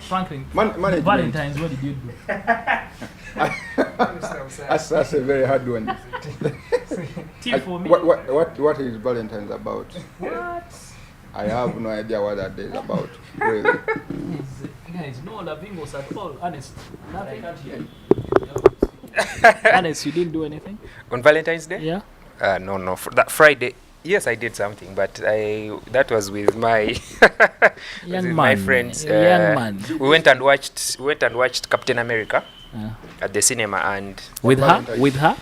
Franklin, Valentine's, what did you do? That's a very hard one. For me. What is Valentine's about? What? I have no idea what that day is about. Really. Guys, no lavingos at all. Honest. Nothing. Honest, you didn't do anything? On Valentine's Day? Yeah. No. For that Friday, yes, I did something, but that was with my my friends. Young man. We went and watched Captain America at the cinema, and with her.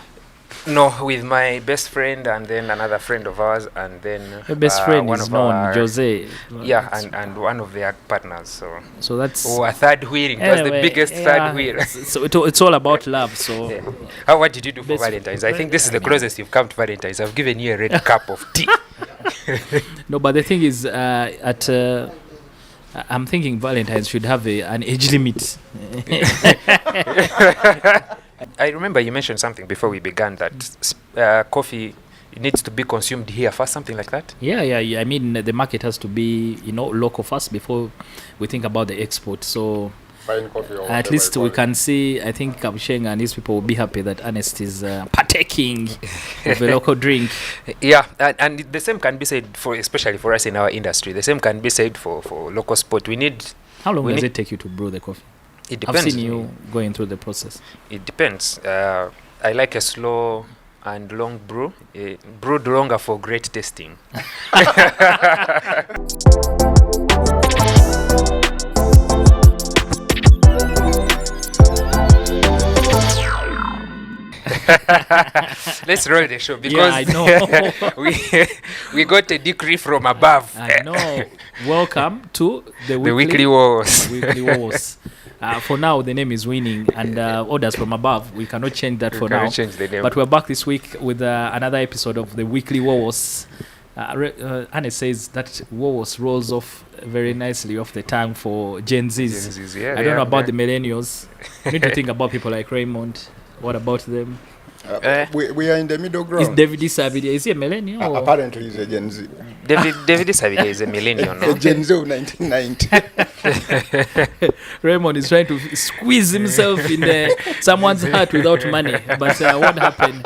No, with my best friend and then another friend of ours, and then your best friend one is of known, our, yeah, and one of their partners. So that's a third wheeling. It was the biggest third wheel. So it's all about love. So what did you do for Valentine's? I think this is the closest you've come to Valentine's. I've given you a red cup of tea. No, but the thing is, I'm thinking Valentine's should have an age limit. I remember you mentioned something before we began that coffee needs to be consumed here first, something like that. Yeah. I mean, the market has to be, local first before we think about the export. So at least we can see, I think Kabsheng and his people will be happy that Ernest is partaking of a local drink. Yeah, and the same can be said especially for us in our industry. The same can be said for local sport. How long does it take you to brew the coffee? It depends. I've seen you going through the process. It depends. I like a slow and long brew. Brewed longer for great tasting. Let's roll the show because I know. we got a decree from above. I know. Welcome to the weekly Wowos. Weekly Wowos. For now, the name is winning, and orders from above. We cannot change that for now. Change the name. But we're back this week with another episode of the weekly Wowos. Anne says that Wowos rolls off very nicely off the tongue for Gen Zs. Yeah, I don't know about the millennials. We need to think about people like Raymond. What about them? We are in the middle ground. Is David Isabide, is he a millennial? Apparently he's a Gen Z. David Isabide is a millennial, no? A Gen Z of 1990. Raymond is trying to squeeze himself in someone's heart without money, but won't happen.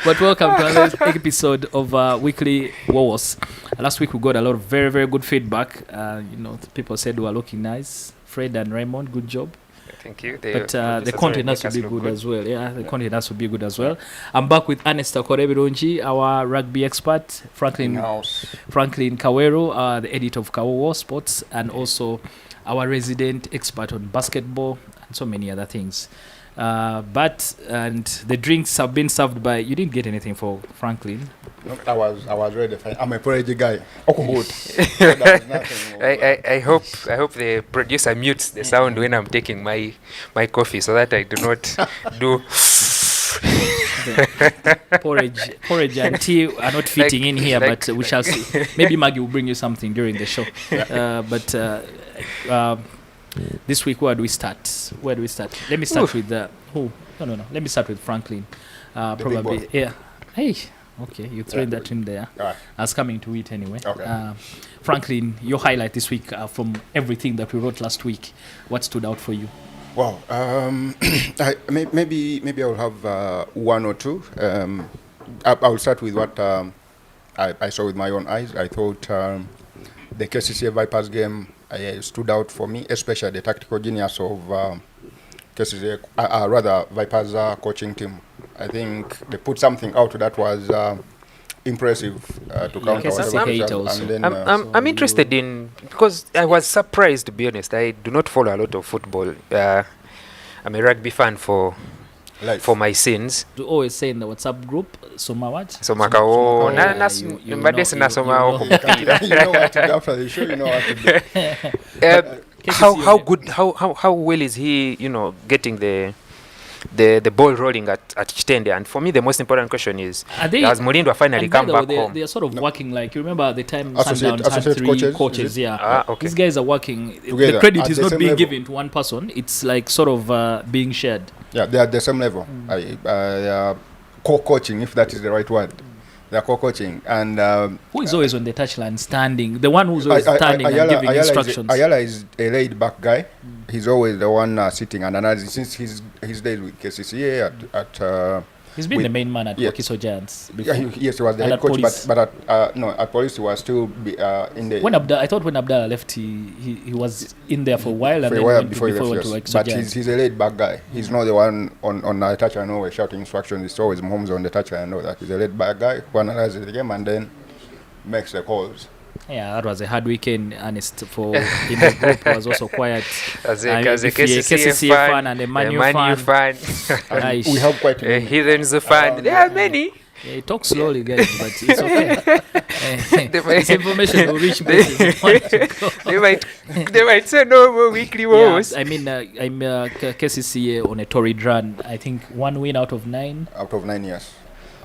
But welcome to another episode of Weekly Wowos. Last week we got a lot of very, very good feedback. People said we were looking nice. Fred and Raymond, good job. Thank you. But the content has to be good as well. Yeah, the content has to be good as well. I'm back with Ernest Korebirunji, our rugby expert, Franklin Kawowo, the editor of Kawowo Sports, and also our resident expert on basketball and so many other things. But the drinks have been served by. You didn't get anything for Franklin. No, I was ready. I'm a porridge guy. I hope the producer mutes the sound when I'm taking my coffee so that I do not do. Porridge and tea are not fitting in here, but we shall see. Maybe Maggie will bring you something during the show. This week, where do we start? Let me start with who? No. Let me start with Franklin. Probably, yeah. Hey, okay, you threw that in there. Right. I was coming to it anyway. Okay. Franklin, your highlight this week from everything that we wrote last week. What stood out for you? Wow. Maybe I will have one or two. I will start with what I saw with my own eyes. I thought the KCCA Vipers game stood out for me, especially the tactical genius of KCCA, rather Vipers coaching team. I think they put something out that was impressive to counter whatever. I'm interested in, because I was surprised, to be honest. I do not follow a lot of football. I'm a rugby fan for my sins. You always say in the WhatsApp group, Soma what? Soma Kawowo. You know what to do after the show. You know what to do. How well is he? Getting the ball rolling at Kitende. And for me, the most important question is, has Mulindo finally come back home? They are sort of working like, you remember the time Sundowns had three coaches, yeah. Okay. These guys are working. Together, the credit is not being given to one person. It's like sort of being shared. Yeah, they are at the same level. Co-coaching, if that is the right word. They're co-coaching. And who is always on the touchline standing? The one who's always standing and giving instructions. Ayala is a laid-back guy. He's always the one sitting and analyzing. Since his days with KCCA at he's been the main man at Wakiso Giants before. Yes, he was the head coach, but at Police he was still in the... I thought when Abdallah left, he was in there for a while, before he went to Wakiso Giants. He's a laid-back guy. He's not the one on the touchline always shouting instructions. It's always Mahomes on the touchline. I know that. He's a laid-back guy who analyzes the game and then makes the calls. Yeah, that was a hard weekend, Ernest, for in the group. Was also quiet. As a KCCA fan and a Man U fan. We have quite a Heathens fan. There are many. Yeah, talk slowly, guys, but it's okay. This information will reach places they might say no more weekly woes. Yeah, I mean, I'm KCCA on a torrid run. I think 1 win out of 9. Out of 9 years.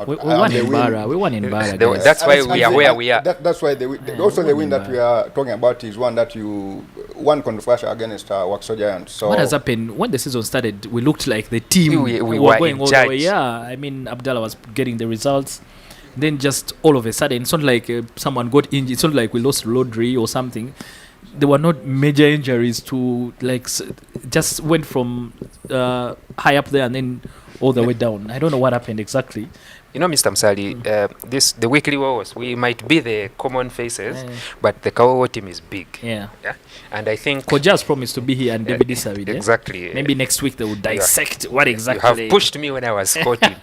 We won in Bara. We won in Bara. That's why we are where we are. That's why also the win that we are talking about is one that you won controversial against Wakiso Giants. So what has happened when the season started? We looked like the team we were going all the way. Yeah, I mean Abdallah was getting the results. Then just all of a sudden, it's not like someone got injured. It's not like we lost Lodri or something. There were not major injuries to just went from high up there and then all the way down. I don't know what happened exactly. You know, Mr. Msali, the weekly Wowos, we might be the common faces, but the Kawowo team is big. Yeah. And I think Koja's promised to be here and David Isavid. Exactly. Maybe next week they will dissect what exactly. You have pushed me when I was quoting.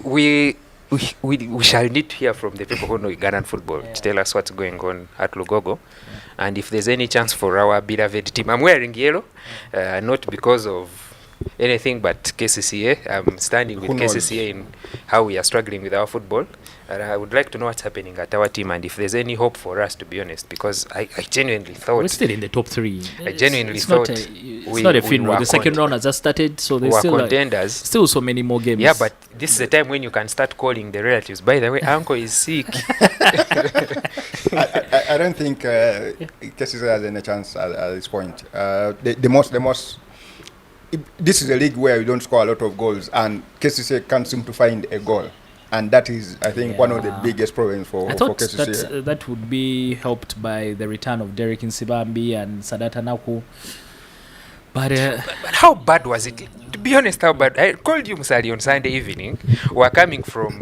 We shall need to hear from the people who know Ugandan football to tell us what's going on at Lugogo. And if there's any chance for our beloved team, I'm wearing yellow, not because of anything but KCCA. I'm standing with KCCA in how we are struggling with our football. And I would like to know what's happening at our team and if there's any hope for us, to be honest, because I genuinely thought... We're still in the top 3. I genuinely thought... It's not a funeral. The second round has just started, so there's still contenders. Still so many more games. Yeah, but this is the time when you can start calling the relatives. By the way, uncle is sick. I don't think KCCA has any chance at this point. The most this is a league where you don't score a lot of goals, and KCCA can't seem to find a goal, and that is, I think, one of the biggest problems for KCCA. That would be helped by the return of Derek Nsibambi and Sadata Naku. But how bad was it? To be honest, how bad? I called you, Musali, on Sunday evening. We were coming from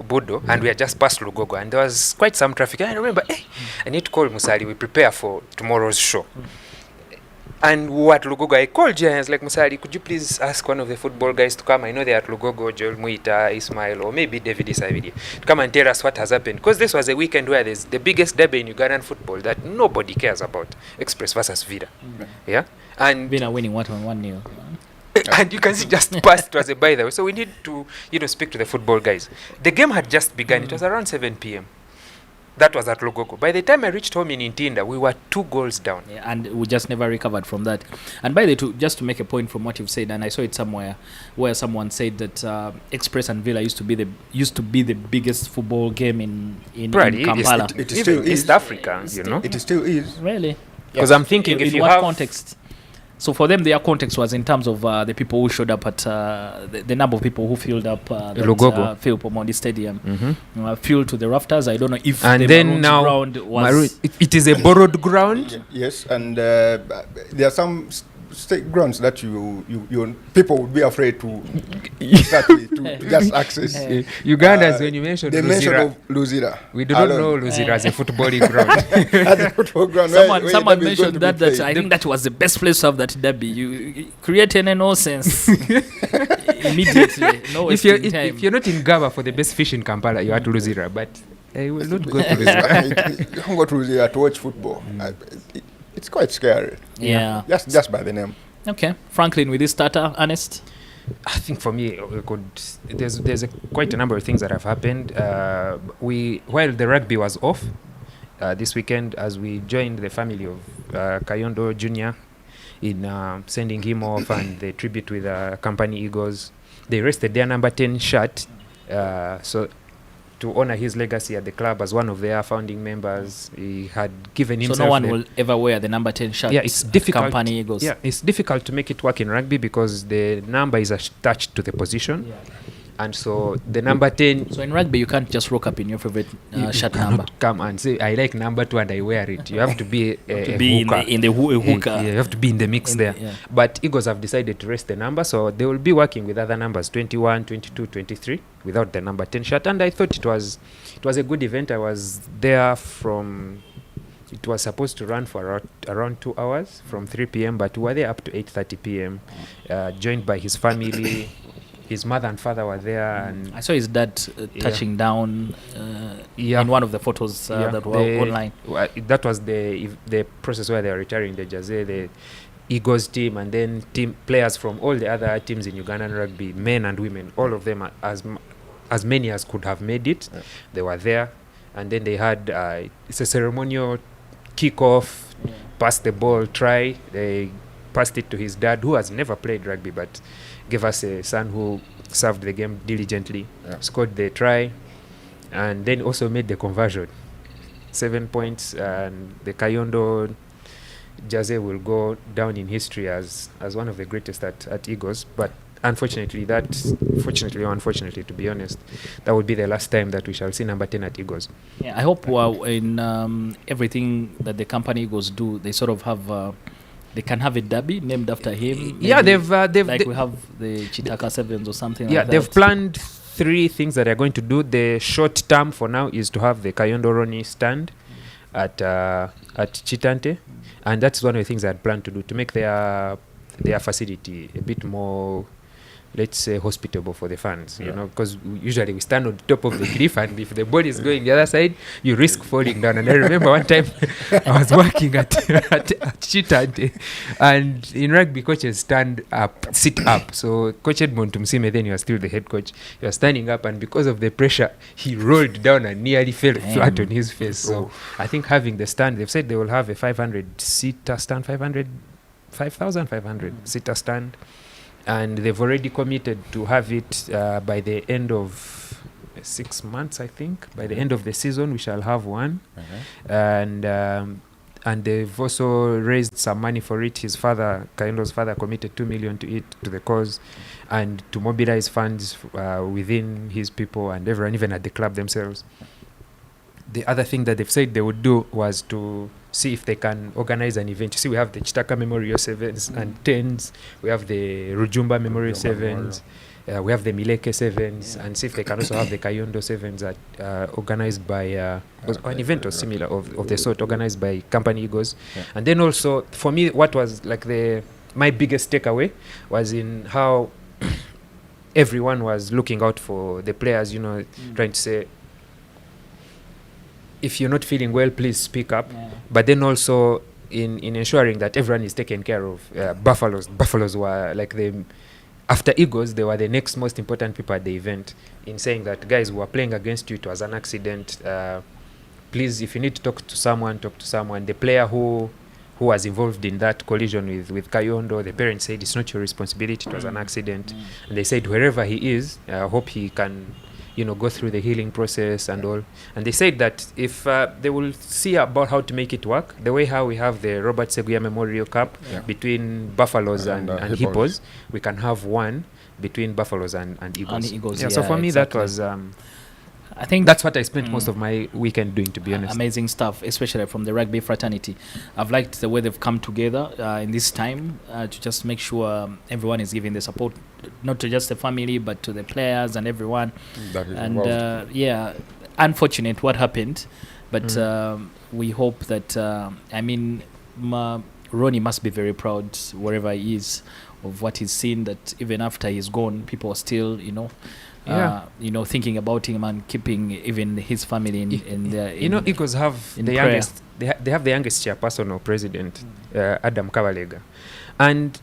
Budo, and we had just passed Lugogo, and there was quite some traffic. And I remember, I need to call Musali. We prepare for tomorrow's show. And what Lugogo, I called you and I was like, Musali, could you please ask one of the football guys to come? I know they're at Lugogo, Joel Muita, Ismail, or maybe David Isavidi, to come and tell us what has happened. Because this was a weekend where there's the biggest derby in Ugandan football that nobody cares about. Express versus Vida. Yeah? And Vida winning 1-0. And you can see just past it was a by the way. So we need to, speak to the football guys. The game had just begun. It was around 7 p.m. That was at Lugogo. By the time I reached home in Intinda, we were 2 goals down. Yeah, and we just never recovered from that. And by the way, just to make a point from what you've said, and I saw it somewhere where someone said that Express and Villa used to be the biggest football game in Kampala. It is still East Africa, It still is. Really? Because I'm thinking if you have... context? So for them, their context was in terms of the people who showed up at the number of people who filled up that Phil Pomondi Stadium, filled to the rafters. I don't know if and the then now ground was... it is a borrowed ground. Yes, and there are some state grounds that you people would be afraid to just access. Uganda, when you mentioned they mentioned Luzira. We do not know Luzira as a footballing ground. As a football ground. Someone mentioned that I think that was the best place to have that derby. You create any nonsense immediately. No if you're not in Gaba for the best fish in Kampala, you are to Luzira, but I will not go to Luzira. You don't go to Luzira to watch football. It's quite scary. Yeah. Just by the name. Okay. Franklin, with this starter, Ernest? I think for me, there's quite a number of things that have happened. While the rugby was off this weekend, as we joined the family of Kayondo Jr. in sending him off and the tribute with Company Eagles, they rested their number 10 shirt. So to honor his legacy at the club as one of their founding members, he had given himself... So no one will ever wear the number 10 shirt. Yeah, it's difficult. Company Eagles. Yeah, it's difficult to make it work in rugby because the number is attached to the position. And so the number 10, So in rugby, you can't just rock up in your favorite you shirt cannot number. come and say, I like number 2 and I wear it. You have to be a To be hooker. in the hooker. Yeah, you have to be in the mix In there. the- yeah. But Eagles have decided to rest the number, so they will be working with other numbers, 21, 22, 23, without the number 10 shirt. And I thought it was a good event. I was there from... It was supposed to run for around 2 hours from 3 p.m., but we were there up to 8:30 p.m., joined by his family. His mother and father were there, and I saw his dad touching down in one of the photos that were online. That was the process where they were retiring the jersey, the Eagles team, and then team players from all the other teams in Ugandan rugby, men and women, all of them, as many as could have made it, they were there. And then they had it's a ceremonial kick-off, pass the ball, try. They passed it to his dad, who has never played rugby, but gave us a son who served the game diligently, scored the try, and then also made the conversion. 7 points, and the Kayondo jersey will go down in history as one of the greatest at Eagles. But unfortunately, or unfortunately, to be honest, that would be the last time that we shall see number 10 at Eagles. Yeah, I hope in everything that the company Eagles do, they sort of have... they can have a derby named after him. Yeah, they've we have the Chitaka Sevens or something. Yeah, like that. they've planned 3 things that they're going to do. The short term for now is to have the Kayondo Roni stand at Chitante, and that's one of the things I had planned to do, to make their facility a bit more, let's say, hospitable for the fans, you know, because usually we stand on top of the cliff, and if the ball is going the other side, you risk falling down. And I remember one time I was working at Chitante, and in rugby, coaches sit up. So Coach Edmond Tumsime, then he was still the head coach, he was standing up, and because of the pressure, he rolled down and nearly fell flat on his face. So I think having the stand, they've said they will have a 500-seater stand, 5,500-seater stand. And they've already committed to have it by the end of 6 months, I think. By the end of the season, we shall have one. And they've also raised some money for it. His father, Kaindo's father, committed 2 million to it, to the cause, and to mobilize funds within his people and everyone, even at the club themselves. The other thing that they've said they would do was to see if they can organize an event. You see, we have the Chitaka Memorial 7s and 10s. We have the Rujumba Memorial 7s. We have the Mileke 7s. And see if they can also have the Kayondo 7s organized by... an event or similar of the sort organized by Company Eagles. And then also, for me, what was like my biggest takeaway was in how everyone was looking out for the players, you know, trying to say, if you're not feeling well, please speak up. But then also in ensuring that everyone is taken care of. Buffaloes were like after Eagles, they were the next most important people at the event, in saying that, guys, we were playing against you, it was an accident. Please, if you need to talk to someone, talk to someone. The player who was involved in that collision with Kayondo, the parents said it's not your responsibility, it was an accident. And they said wherever he is, I hope he can, you know, go through the healing process and all. And they said that if they will see about how to make it work, the way how we have the Robert Seguya Memorial Cup between Buffaloes and Hippos, we can have one between Buffaloes and Eagles. So for me, that was... I think that's what I spent most of my weekend doing, to be honest. Amazing stuff, especially from the rugby fraternity. I've liked the way they've come together in this time to just make sure everyone is giving the support, not to just the family, but to the players and everyone. That is and unfortunate what happened, but we hope that, Ronnie must be very proud wherever he is of what he's seen, that even after he's gone, people are still, thinking about him and keeping even his family in their... Eagles have the youngest... They have the youngest chairperson or president, Adam Kawalega. And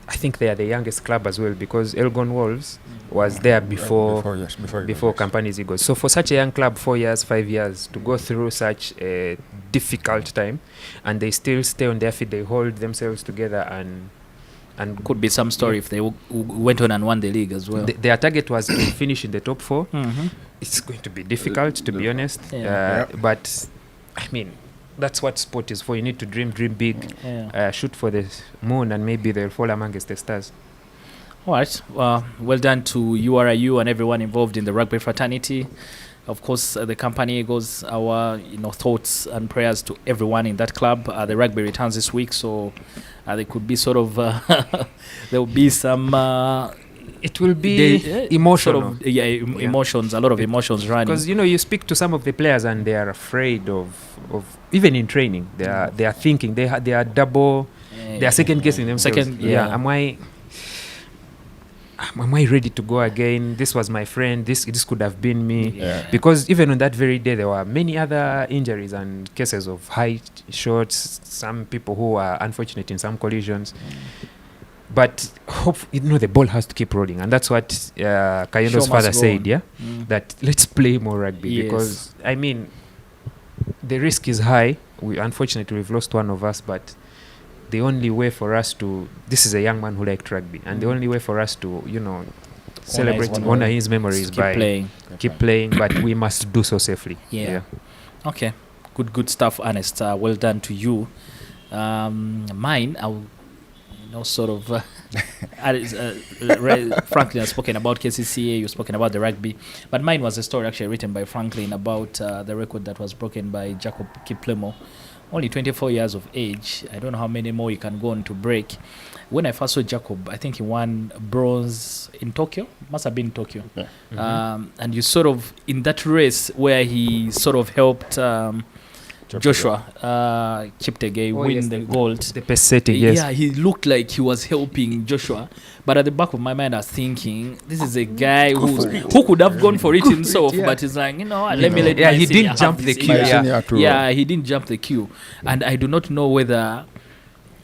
I think they are the youngest club as well, because Elgon Wolves was there before Company's Eagles. So for such a young club, 4 years, 5 years, to go through such a difficult time, and they still stay on their feet, they hold themselves together, and could be some story if they went on and won the league as well. Their target was to finish in the top 4. It's going to be difficult, to be honest. But, I mean, that's what sport is for. You need to dream big, shoot for the moon, and maybe they'll fall amongst the stars. All right. Well done to URIU and everyone involved in the rugby fraternity. Of course, the company goes our thoughts and prayers to everyone in that club. The rugby returns this week, so there could be sort of there will be some. It will be emotional. Sort of, emotions, a lot of emotions running. Because you speak to some of the players and they are afraid of even in training. They are thinking they are double. They are second guessing themselves. Am I ready to go again? This was my friend. This could have been me. Yeah. Because even on that very day, there were many other injuries and cases of height shots. Some people who are unfortunate in some collisions. But the ball has to keep rolling, and that's what Kayondo's father said. Yeah, that let's play more rugby because the risk is high. Unfortunately, we've lost one of us, but the only way for us to this is a young man who liked rugby, and the only way for us to celebrate, honor his memories by keep playing, but we must do so safely. Yeah. Okay. Good stuff, Ernest. Well done to you. Mine, I'll sort of Franklin has spoken about KCCA, you've spoken about the rugby, but mine was a story actually written by Franklin about the record that was broken by Jacob Kiplimo, only 24 years of age. I don't know how many more he can go on to break. When I first saw Jacob, I think he won bronze in Tokyo, must have been Tokyo. And you sort of in that race where he sort of helped Joshua Cheptegei win the gold. The pace setting, yes. Yeah, he looked like he was helping Joshua. But at the back of my mind, I was thinking, this is a guy who could have gone for it himself, but he's like, let me let he didn't jump the queue. Yeah, he didn't jump the queue. And I do not know whether...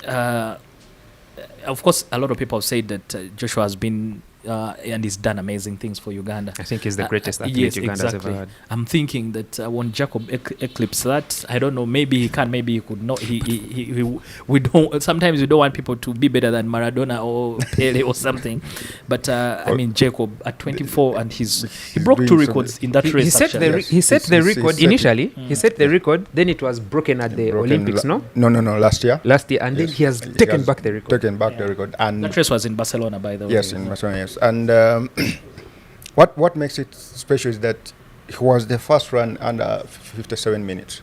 of course, a lot of people have said that Joshua has been... and he's done amazing things for Uganda. I think he's the greatest athlete Uganda's ever had. I'm thinking that when Jacob eclipse that, I don't know, maybe he can, maybe he could not. We don't. Sometimes we don't want people to be better than Maradona or Pele or something. But Jacob at 24, and he broke two records in that race. He set the record initially. He set the record. Then it was broken at the Olympics. No, last year. And then he has taken back the record. The record, and that race was in Barcelona, by the way. Yes, in Barcelona. Yes. And what makes it special is that he was the first run under 57 minutes.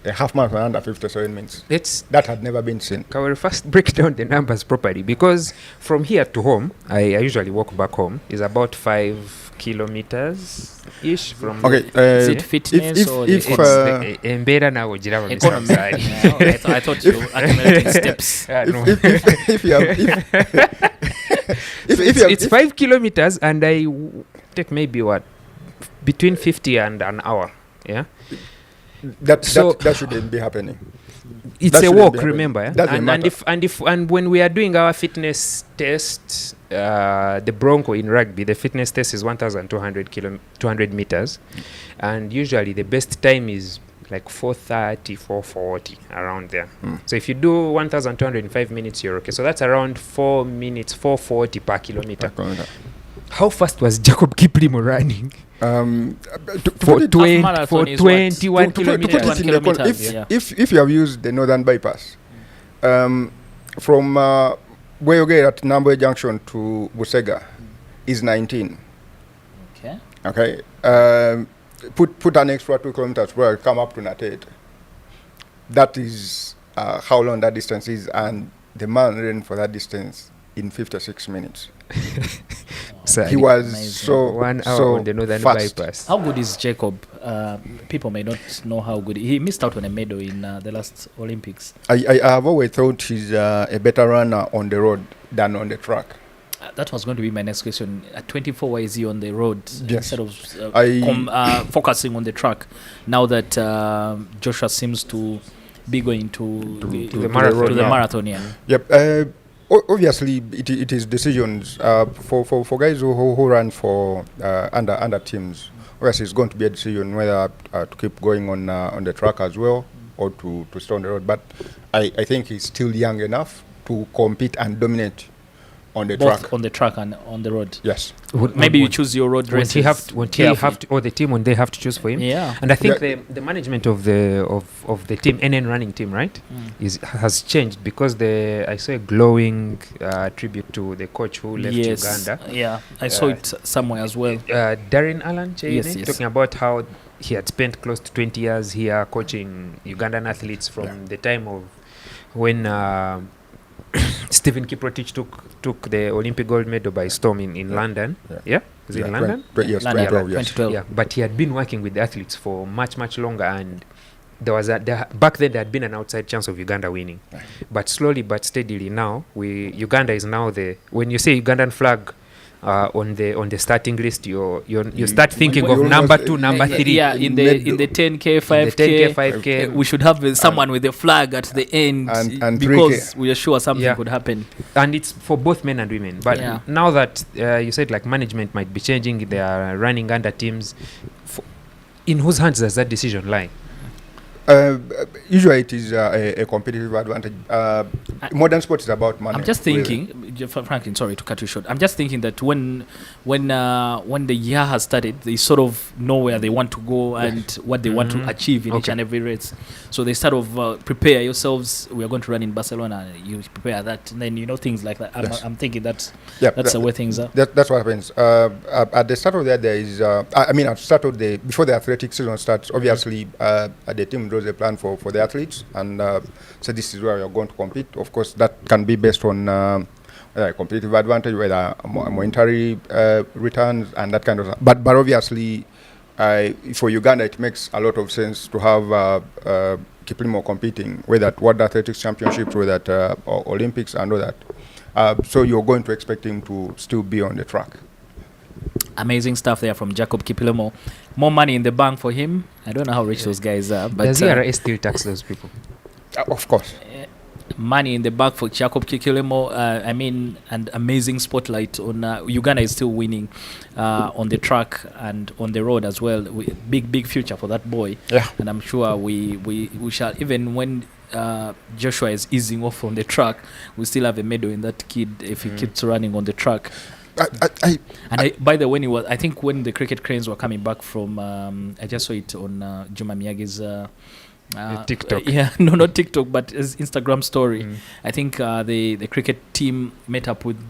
A half marathon under 57 minutes. That had never been seen. I will first break down the numbers properly, because from here to home, I usually walk back home, is about 5 kilometers ish from. Okay, is it fitness or Mbera now economy? I thought you accumulated steps. It's 5 kilometers, and I take maybe between 50 and an hour. Yeah. That shouldn't be happening. It's a walk, remember. And when we are doing our fitness test, the Bronco in rugby, the fitness test is 1,200 meters, and usually the best time is like 4:30, 4:40, around there. So if you do 1,205 minutes, you're okay. So that's around 4 minutes, 4:40 per kilometer. How fast was Jacob Kiplimo running? For 21 kilometers. If you have used the Northern Bypass, from where you get at Nambwe Junction to Busega is 19. Okay. Put an extra 2 kilometers where you come up to Nated. That is how long that distance is, and the man ran for that distance in 56 minutes. So he was amazing. so 1 hour so on the Northern fast. Bypass. How good is Jacob? People may not know how good he missed out on a medal in the last Olympics. I have always thought he's a better runner on the road than on the track. That was going to be my next question. At 24, why is he on the road instead of focusing on the track? Now that Joshua seems to be going to the marathon. Yeah. Yep. Obviously, it is decisions for guys who run for under teams. Obviously, it's going to be a decision whether to keep going on the track as well or to stay on the road. But I think he's still young enough to compete and dominate on the both track. on the track and on the road. Yes. Maybe you choose your road races. Won't he have to, or the team, when they have to choose for him? Yeah. And I think Yeah. the management of the team, NN running team, right, has changed, because I saw a glowing tribute to the coach who left Uganda. Yeah, I saw it somewhere as well. Darren Allen Yes. talking about how he had spent close to 20 years here coaching Ugandan athletes from the time of when Stephen Kiprotich took the Olympic gold medal by storm in London. Yeah? Was it in London? Yes, London, 2012, yes. 2012. Yeah, but he had been working with the athletes for much, much longer, and back then there had been an outside chance of Uganda winning. But slowly but steadily now, Uganda is now when you say Ugandan flag on the starting list, you start thinking of number 2, number 3. Yeah, in the 10K, 5K, 5K. we should have someone with a flag at the end, and because 3K. we are sure something could happen. And it's for both men and women. But now that you said like management might be changing, they are running under teams, in whose hands does that decision lie? Usually it is a competitive advantage. Modern sport is about money. I'm just thinking, Franklin, sorry to cut you short. I'm just thinking that when the year has started, they sort of know where they want to go and what they want to achieve in each and every race. So they sort of prepare yourselves. We are going to run in Barcelona. You prepare that, and then things like that. I'm thinking that's the way things are. That's what happens. At the start of that, there is. At the start of before the athletic season starts, obviously the team draws a plan for the athletes, and so this is where you're going to compete. Of course, that can be based on competitive advantage, whether monetary returns and that kind of stuff. But obviously, for Uganda, it makes a lot of sense to have Kiplimo competing, whether at World Athletics Championships, whether at Olympics and all that. So you're going to expect him to still be on the track. Amazing stuff there from Jacob Kiplimo. More money in the bank for him. I don't know how rich those guys are, but does ERA still tax those people? Of course. Money in the bank for Jacob Kiplimo. And amazing spotlight on Uganda is still winning on the track and on the road as well. Big future for that boy. Yeah. And I'm sure we shall, even when Joshua is easing off from the track, we still have a medal in that kid if he keeps running on the track. By the way, I think when the cricket cranes were coming back from, I just saw it on Juma Miyagi's TikTok. Not TikTok, but his Instagram story. I think the cricket team met up with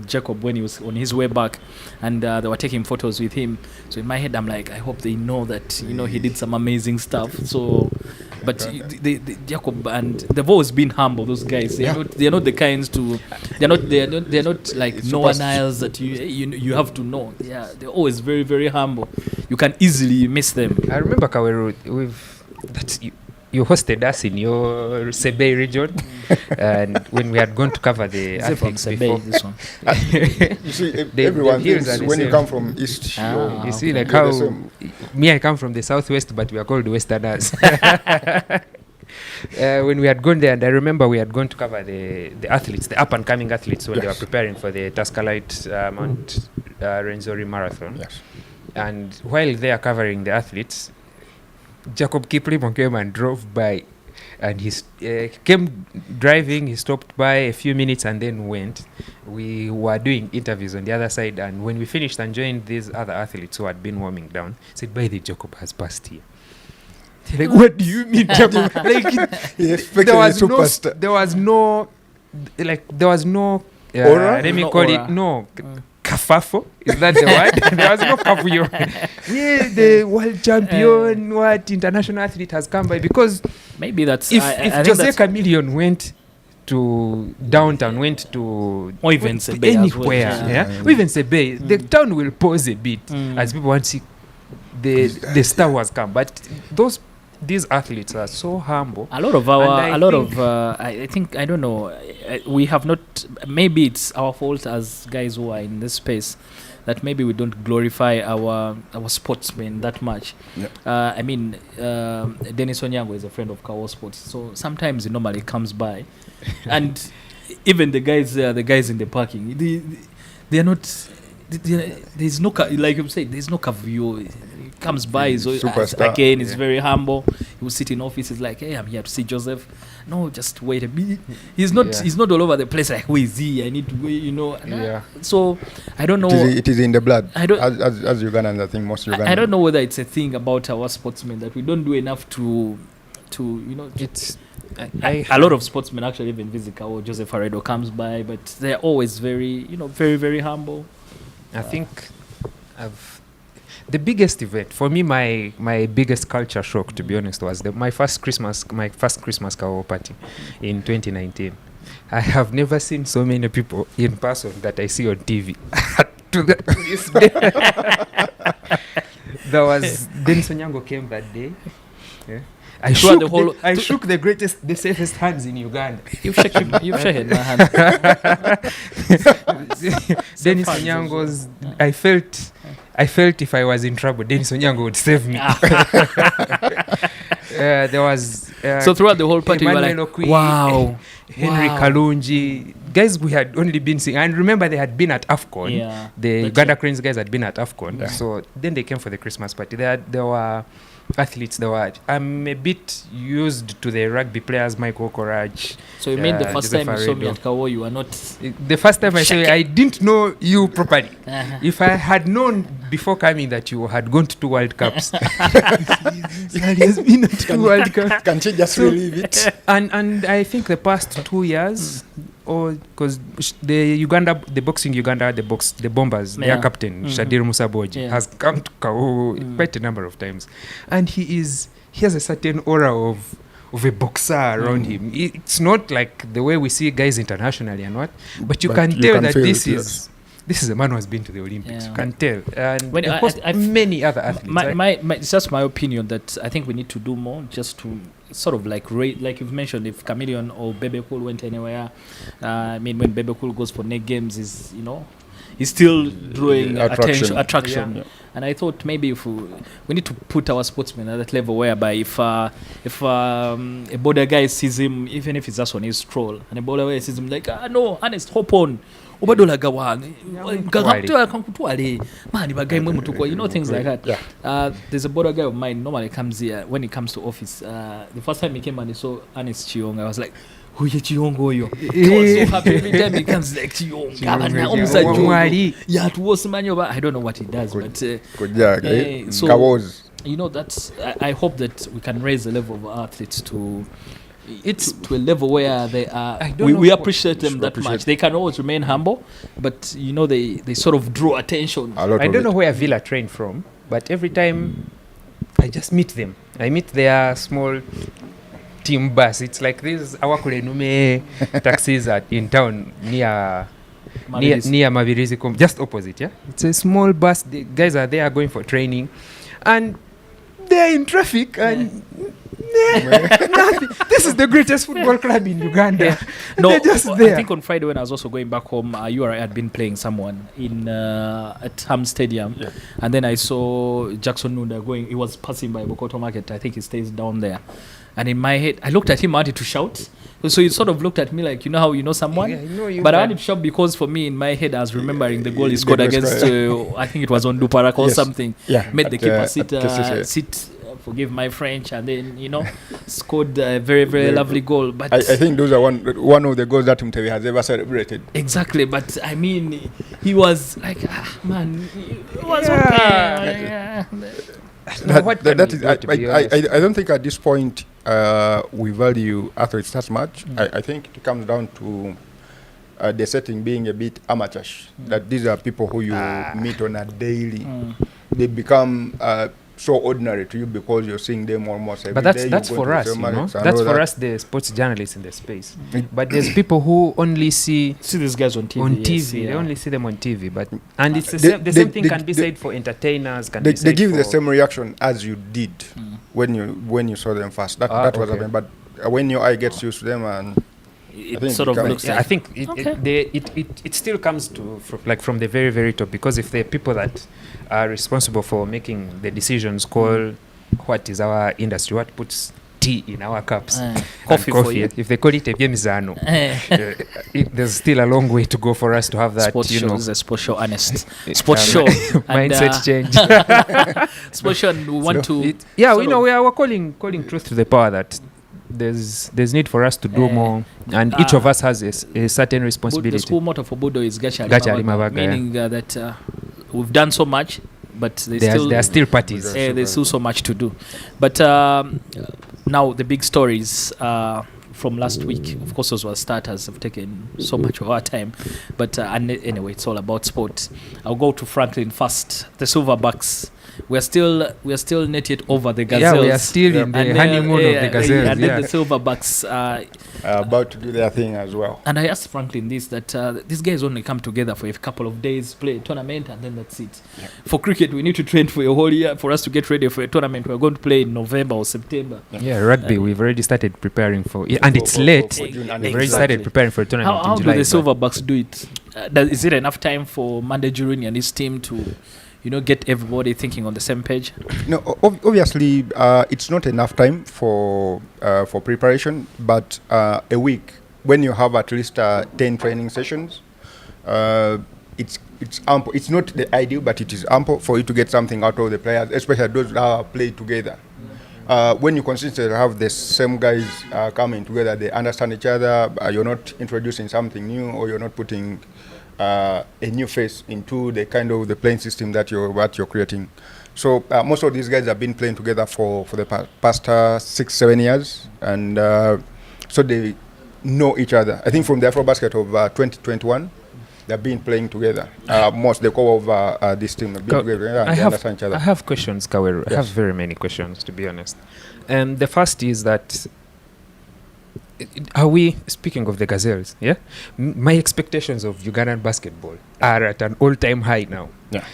Jacob when he was on his way back, and they were taking photos with him. So in my head, I'm like, I hope they know that he did some amazing stuff. So, but the Jacob, and they've always been humble. Those guys, they're not the kinds to. They're not like it's no one else that you have to know. Yeah, they're always very, very humble. You can easily miss them. I remember Kawowo, you hosted us in your Sebei region, and when we had gone to cover the athletes before. This one. You see, everyone thinks when you come from East. You see, like how I come from the Southwest, but we are called Westerners. When we had gone there, and I remember we had gone to cover the athletes, the up-and-coming athletes, when they were preparing for the Tascalite Mount Renzori Marathon. Yes. And while they are covering the athletes, Jacob Kiplimo came and drove by, and he came driving. He stopped by a few minutes and then went. We were doing interviews on the other side, and when we finished and joined these other athletes who had been warming down, said, "By the Jacob has passed here." Like, what do you mean, Jacob? There was no aura? Let me call it kafafo. Is that the word? There was no kafuyo. Yeah, the world champion, international athlete has come by, because maybe that's if Jose Chameleon went to downtown, went to or even Sebei anywhere, or even Sebei, the town will pause a bit as people want to see the star who has come. But these athletes are so humble. I think, I don't know, we have not, maybe it's our fault as guys who are in this space, that maybe we don't glorify our sportsmen that much. Dennis Onyango is a friend of Kawowo Sports, so sometimes he normally comes by, and even the guys in the parking, they are not. There's no, like you say, there's no kavuyo. comes by, he's very humble. He will sit in offices like, hey, I'm here to see Joseph. No, just wait a bit. He's not all over the place like, where is he? I need to go, So I don't know. It is in the blood. I don't, as Ugandans, I think most Ugandans. I don't know whether it's a thing about our sportsmen that we don't do enough to it's. A lot of sportsmen actually even visit Kawowo. Joseph Aredo comes by, but they're always very, very, very humble. I think the biggest event for me, my biggest culture shock, to be honest, was my first Christmas Kawowo party in 2019. I have never seen so many people in person that I see on TV. to this day. There was Dennis Onyango came that day. Yeah. I shook the safest hands in Uganda. You've shaken my hand. Dennis Onyango's. I felt if I was in trouble, Dennis Onyango would save me. There was. So throughout the whole party, you were like, Okwi, wow. Henry Kalunji, guys we had only been seeing. And remember, they had been at AFCON. Yeah, the Uganda Cranes guys had been at AFCON. Yeah. So then they came for the Christmas party. There were athletes. I'm a bit used to the rugby players, Michael Courage. So you mean the first time you saw me at Kawowo, you were not... The first time I saw you, I didn't know you properly. If I had known before coming that you had gone to 2 World Cups. He has been at 2 World Cups. Can't you just relieve it? And I think the past 2 years... because the boxing Uganda, the Bombers, their captain Shadir Musaboji has come to Kawowo quite a number of times, and he has a certain aura of a boxer around him. It's not like the way we see guys internationally and what, but you can tell that this is a man who has been to the Olympics. You can tell, and many other athletes. It's just my opinion that I think we need to do more just to sort of like like you've mentioned, if Chameleon or Bebe Cool went anywhere, when Bebe Cool goes for neck games, he's still drawing attraction. Yeah. And I thought maybe if we need to put our sportsmen at that level whereby if a border guy sees him, even if it's just on his stroll, and a border guy sees him like, no, honest, hop on. Things like that. There's a border guy of mine normally comes here when he comes to office. The first time he came and he saw Ernest Chiyonga, I was like, who is Chiyongo yo? I was so happy every time he comes like Chiyonga. I don't know what he does, but that's I hope that we can raise the level of athletes to a level where they are. We appreciate them that much. They can always remain humble, but they sort of draw attention. I don't know where Villa trained from, but every time I just meet them, I meet their small team bus. It's like these Awakulenume taxis in town near Mavirizi, just opposite. Yeah, it's a small bus. The guys are there going for training, and they're in traffic and. Nothing. This is the greatest football club in Uganda. No, just there. I think on Friday when I was also going back home, URI had been playing someone at Ham Stadium, and then I saw Jackson Nunda going. He was passing by Bokoto Market. I think he stays down there. And in my head, I looked at him. I wanted to shout. So he sort of looked at me like, how you know someone? But I wanted to shout because for me, in my head, I was remembering the goal he scored against, I think it was on Duparak or something. Yeah, made the keeper sit. Forgive my French, and then scored a very, very lovely goal. But I think those are one of the goals that Mtevi has ever celebrated. Exactly, but I mean, he was like, man, it was okay. I don't think at this point we value athletes that much. I think it comes down to the setting being a bit amateurish. That these are people who you meet on a daily. They become so ordinary to you because you're seeing them almost every day. But that's for us, That's for us, the sports journalists in the space. But there's people who only see these guys on TV. They only see them on TV. And it's the same thing can be said for entertainers. They give the same reaction as you did when you saw them first. That was happening. But when your eye gets used to them and it sort of looks like... I think it still comes to from the very, very top, because if the people that are responsible for making the decisions call what is our industry, what puts tea in our cups. Coffee for you. If they call it ebyemizano, there's still a long way to go for us to have that. Sports you show know, is a sports show, honest. Sports show. mindset change. Sports show, and we want to. We're calling truth to the power that there's need for us to do more, and each of us has a certain responsibility. The school motto for Budo is Gachari Mabaga, meaning that we've done so much, but there are still parties. There's still so much to do. But now the big stories from last week, of course, those were starters, have taken so much of our time. But anyway, it's all about sport. I'll go to Franklin first. The Silverbacks. We're still not yet over the Gazelles. Yeah, we are still in the honeymoon of the Gazelles. And then the Silverbacks about to do their thing as well. And I asked Franklin this, that these guys only come together for a couple of days, play a tournament, and then that's it. Yeah. For cricket, we need to train for a whole year for us to get ready for a tournament. We're going to play in November or September. Yeah, rugby, we've already started preparing for it. And it's late. We've already started preparing for a tournament in July. How do the Silverbacks do it? Is it enough time for Mande Juruni and his team to get everybody thinking on the same page? No, obviously, it's not enough time for preparation, but a week, when you have at least 10 training sessions, it's ample. It's not the ideal, but it is ample for you to get something out of the players, especially those that play together. When you consistently have the same guys coming together, they understand each other, you're not introducing something new, or you're not putting a new face into the kind of the playing system that you're creating. So most of these guys have been playing together for the past 6-7 years, and so they know each other. I think from the Afrobasket of 2021, they've been playing together. Most the core of this team have been together, and they understand each other. I have questions, Kawowo. Yes. I have very many questions, to be honest. And the first is that, are we, speaking of the Gazelles, yeah? My expectations of Ugandan basketball are at an all-time high now. Yeah.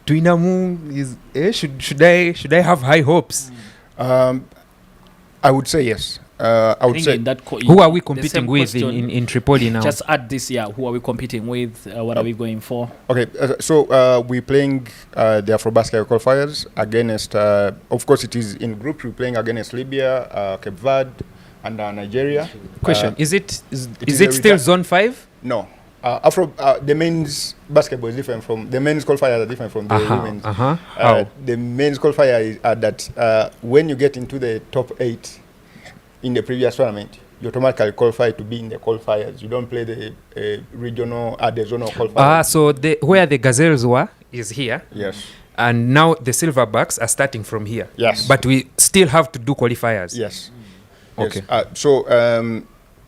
Tuinamu is, should I have high hopes? I would say yes. I would say. Who are we competing with in Tripoli now? Just add this year. Who are we competing with? What are we going for? Okay, so we're playing the Afrobasket qualifiers against, of course, it is in groups. We're playing against Libya, Cape Verde, and Nigeria. Question: Is it still Zone 5? No. The men's basketball is different from the men's qualifiers are different from the women's. How? The men's qualifier is that when you get into the top 8 in the previous tournament, you automatically qualify to be in the qualifiers. You don't play the regional the zonal qualifiers. So where the Gazelles were is here. Yes. And now the Silverbacks are starting from here. Yes. But we still have to do qualifiers. Yes. Okay. Yes.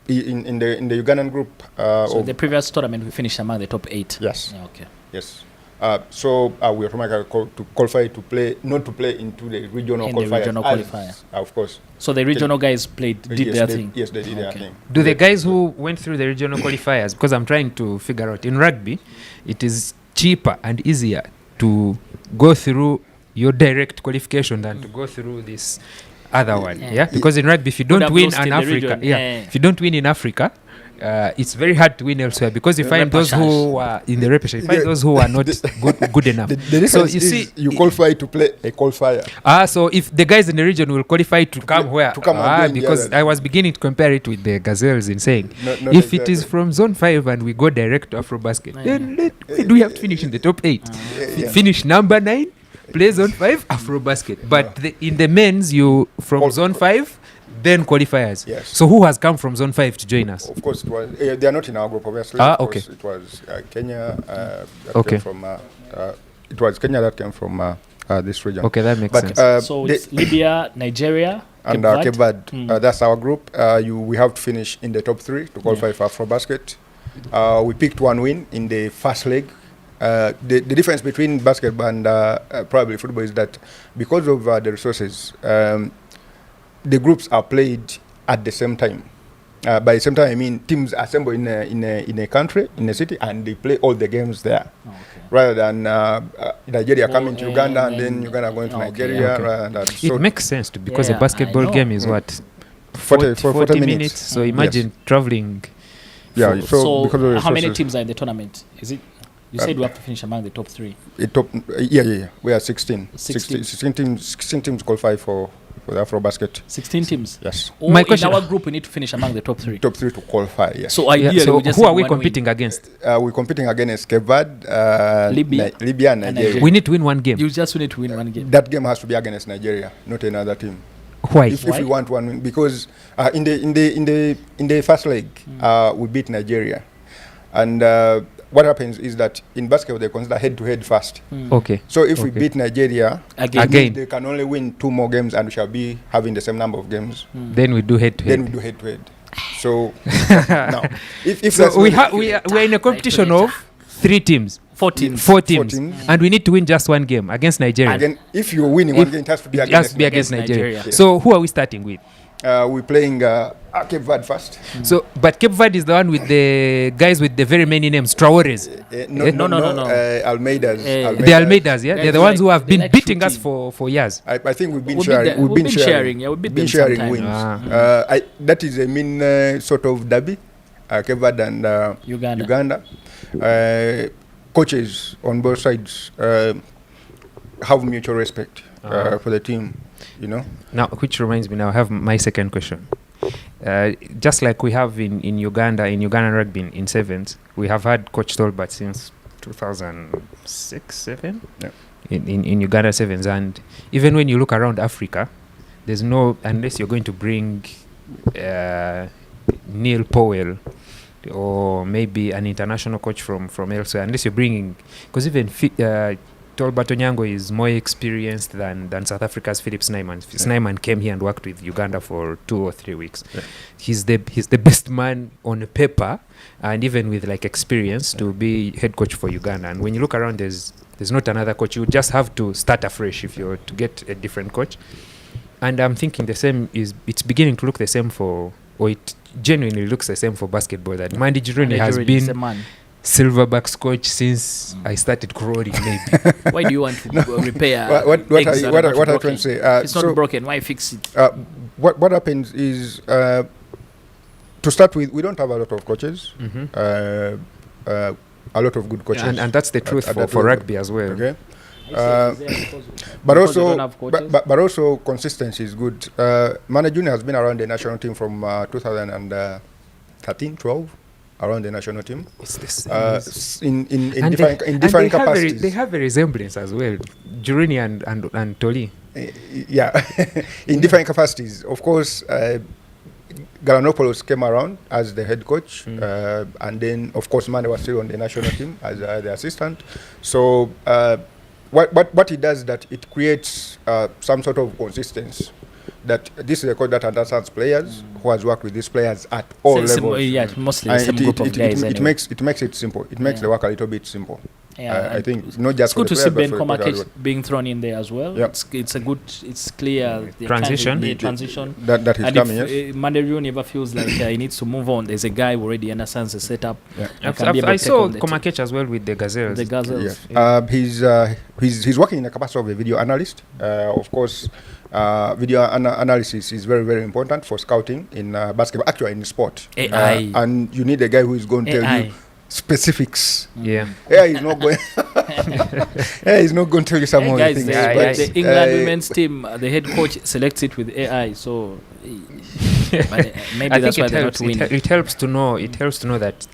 In the Ugandan group. So the previous tournament we finished among the top 8. Yes. Yeah, okay. Yes. So we automatically to qualify to play, not to play into the regional qualifier. Of course. So the regional guys did their thing. Yes, they did their thing. Do the guys who went through the regional qualifiers, because I'm trying to figure out, in rugby, it is cheaper and easier to go through your direct qualification than to go through this other one, yeah? Because in rugby, if you don't win in Africa, if you don't win in Africa, it's very hard to win elsewhere, because you find those who are in the repetition, you find those who are not good enough. The difference is you qualify to play a qualifier. So if the guys in the region will qualify to come where? To come because I was beginning to compare it with the Gazelles in saying, if it is from Zone 5 and we go direct to Afrobasket, then we have to finish in the top 8. Finish number 9. Play Zone 5, Afrobasket. But in the men's, you from Zone 5, then qualifiers. Yes. So who has come from Zone 5 to join us? Of course, it was. They are not in our group, obviously. Okay. It was Kenya. Came from, it was Kenya that came from this region. Okay, that makes sense. So it's Libya, Nigeria, and Cape Verde. That's our group. We have to finish in the top 3 to qualify for Afrobasket. We picked one win in the first leg. The difference between basketball and probably football is that because of the resources, the groups are played at the same time. By the same time, I mean teams assemble in a country, in a city, and they play all the games there, rather than Nigeria coming to Uganda and then Uganda going to Nigeria. Rather than that. So it makes sense because a basketball game is what 40 minutes. So imagine traveling. Yeah. So how many teams are in the tournament? Is it? You said we have to finish among the top 3. Yeah. We are 16. 16 teams qualify for for the Afrobasket. 16 teams. Yes. Or My question- in our group, we need to finish among the top 3. Top 3 to qualify. Yes. So ideally, So we just who need are we one win. competing against? We're competing against Cape Verde, Libya, Libya and and Nigeria. Nigeria. We need to win one game. You just need to win one game. That game has to be against Nigeria, not another team. Why? If Why? we want one win, because in the first leg we beat Nigeria, and what happens is that in basketball they consider head-to-head first. Okay. So if we Okay. beat Nigeria Again. they can only win 2 more games, and we shall be having the same number of games. Then we do head to Then we head. do head-to-head. So now, if that's So we not the we case- are in a competition of 3 teams. 4 teams. 4 teams. teams. And we need to win just one game against Nigeria. again, if you're winning If one game, it has to be It has against. to be against against Nigeria. Nigeria. So who are we starting with? We're playing Cape Verde first. So, but Cape Verde is the one with the guys with the very many names, Traores. No. Almeida's. The Almeidas, yeah? Guys They're the who ones who like- have they been like beating us shooting. for years. I think we've been We've sharing. been We've been sharing. Yeah, we've beat Been them sharing sometime. wins. Ah. That is a mean sort of derby. Cape Verde and Uganda. Coaches on both sides have mutual respect for the team. You know. Now, which reminds me, now I have my second question. Just like we have in Uganda, in Ugandan rugby in sevens, we have had Coach Tolbert since 2006-7 Yeah. in Uganda sevens, and even when you look around Africa, there's no, unless you're going to bring Neil Powell or maybe an international coach from elsewhere, unless you're bringing, because even Tolbert Onyango is more experienced than South Africa's Philip Snyman. Snyman came here and worked with Uganda for 2 or 3 weeks. Yeah. He's the best man on paper, and even with like experience to be head coach for Uganda. And when you look around, there's not another coach. You just have to start afresh if you're to get a different coach. And I'm thinking it's beginning to look the same or it genuinely looks the same for basketball. That Mandy Jironi has Nigeria is a been man. Silverbacks coach since I started crawling, maybe. Why do you want to repair What eggs that are are not you trying broken? to say? If it's So, not broken, why fix it? what happens is, to start with, we don't have a lot of coaches. A lot of good coaches. And that's the truth at for that level. rugby as well. Okay. But But because they also, don't have coaches? but also consistency is good. Mane Junior has been around the national team from 2013, 12, around the national team. It's the same. In different capacities. They have a resemblance as well. Jurini and Toli. Yeah, in different capacities. Of course, Galanopoulos came around as the head coach, and then of course Mane was still on the national team as the assistant. So what it does is that it creates some sort of consistency. That this is a coach that understands players, who has worked with these players at all levels. Yeah, mostly the And same group of guys. it anyway. makes it simple. It makes Yeah. the work a little bit simple. Yeah, I and think not just it's good for to the see players, Ben but for the coach as Komakech being thrown in there as well. Yep. It's a good, it's clear the Transition. kind of transition. well. That is And coming. if Yes. Mandariu never feels like he needs to move on, there's a guy who already understands the setup. Yeah. and can be able I to take saw on the team. Komakech as well with the Gazelles. The Gazelles. Yes. He's working in the capacity of a video analyst. Of course, video analysis is very, very important for scouting in basketball, actually in sport. AI. And you need a guy who is going to tell AI. you specifics. Yeah. AI is not going. AI is not going to tell you some Hey more guys, things. the England women's team, the head coach selects it with AI, so but, maybe I that's think why it they're helps. not winning. It helps to know. It helps to know that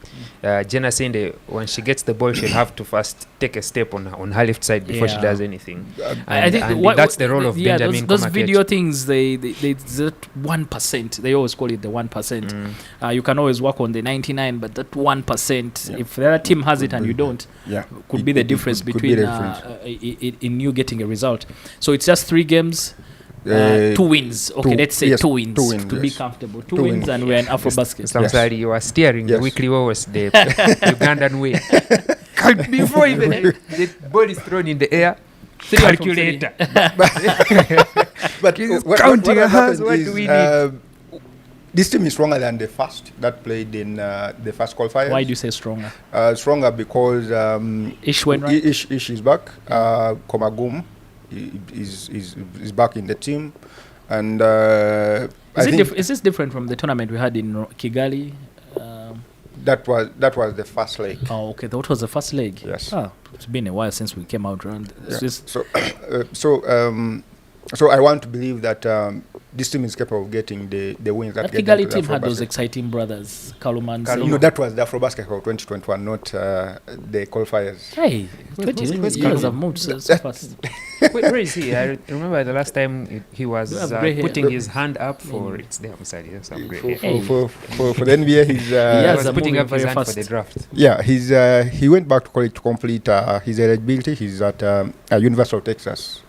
Jenna Sinde, when she gets the ball, she'll have to first take a step on her left side before she Yeah. does anything. I think And that's the role of yeah, Benjamin those Komakech. video things, they that 1%. They always call it the 1%. You can always work on the 99, but that 1%, Yeah. if the other team has it and you don't, Yeah. could It- be the it difference could be between the difference. in you getting a result. So it's just 3 games. 2 wins. Okay, two- let's say yes, 2 wins, 2 wins, to be yes. comfortable. 2 2 wins, wins. and we're in Afrobasket. Samsari, you are steering the Yes. weekly Wowos the Ugandan way. Before even the ball is thrown in the air, calculator. But He's what counting has us, happened what is, do we need? this team is stronger than the first that played in the first qualifiers. Why do you say stronger? Stronger because Ish went right. Ish is back. Komagum is back in the team, and I think Is this different from the tournament we had in Kigali? that was the first leg. Oh, okay. That was the first leg. Yes. Ah, it's been a while since we came out round. It's Yeah. just So So I want to believe that this team is capable of getting the wins that That get them Kigali to the team had those Afrobasket. exciting brothers, Kaluman. No, that was the Afrobasket Cup 2021, not the qualifiers. Hey, who's years Kaluman? have moved so fast. Where is he? I remember the last time he was You have grey hair. putting his hand up for it's there. I'm sorry, yes, I'm great. Hey. For the NBA, he's He He has was a putting moving up his very hand for the fast. draft. yeah, he went back to college to complete his eligibility. He's at University of Texas.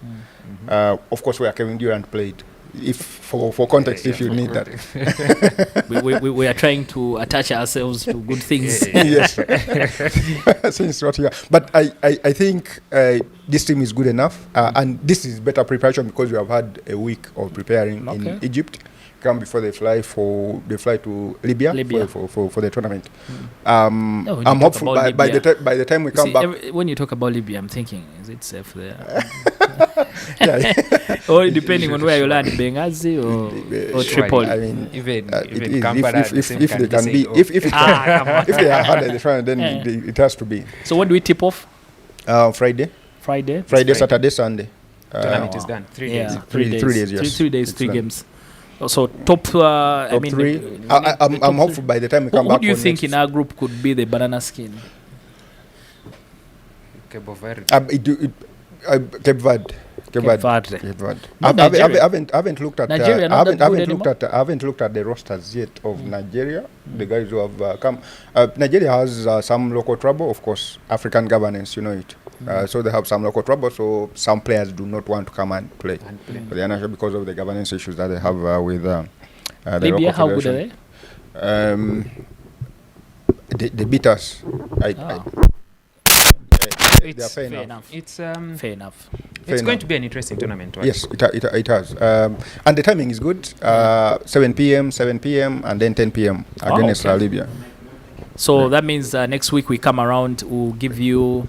Of course, where Kevin Durant played. If for context, if you need that. we are trying to attach ourselves to good things. Yes. Since what you are. But I think this team is good enough, and this is better preparation because we have had a week of preparing in Egypt. Come before they fly to Libya. For the tournament. when you I'm talk hopeful about by Libya, the time we come back. when you talk about Libya, I'm thinking, is it safe there? Yeah. Or depending on where you land, Benghazi or Tripoli. I mean, Even it is. Kampala, If they can be, if it come on. if they are hard at the front, then Yeah. it has to be So when do we tip off? Friday, Friday? Saturday, Sunday. tournament is done. 3 days. Yeah, Three days, yes. 3 days, It's 3 done. games. So top, I Top mean, three. the I'm top hopeful by the time we come Who back. do you on think next- in our group could be the banana skin? Cabo Verde. Cape Verde. Cape Verde. Cape Verde. Not I Nigeria. haven't looked at. Nigeria not that good I haven't looked at the rosters yet of Nigeria. The guys who have come. Nigeria has some local trouble, of course. African governance, you know it. So they have some local trouble. So some players do not want to come and play. But they are not sure because of the governance issues that they have with the Libya, local how good are federation. they? They beat us. They are It's fair Fair enough. enough. It's Fair enough. it's going enough. to be an interesting tournament. Right? Yes, it has. And the timing is good. 7 p.m., and then 10 p.m. against okay. Libya. So that means next week we come around, we'll give you.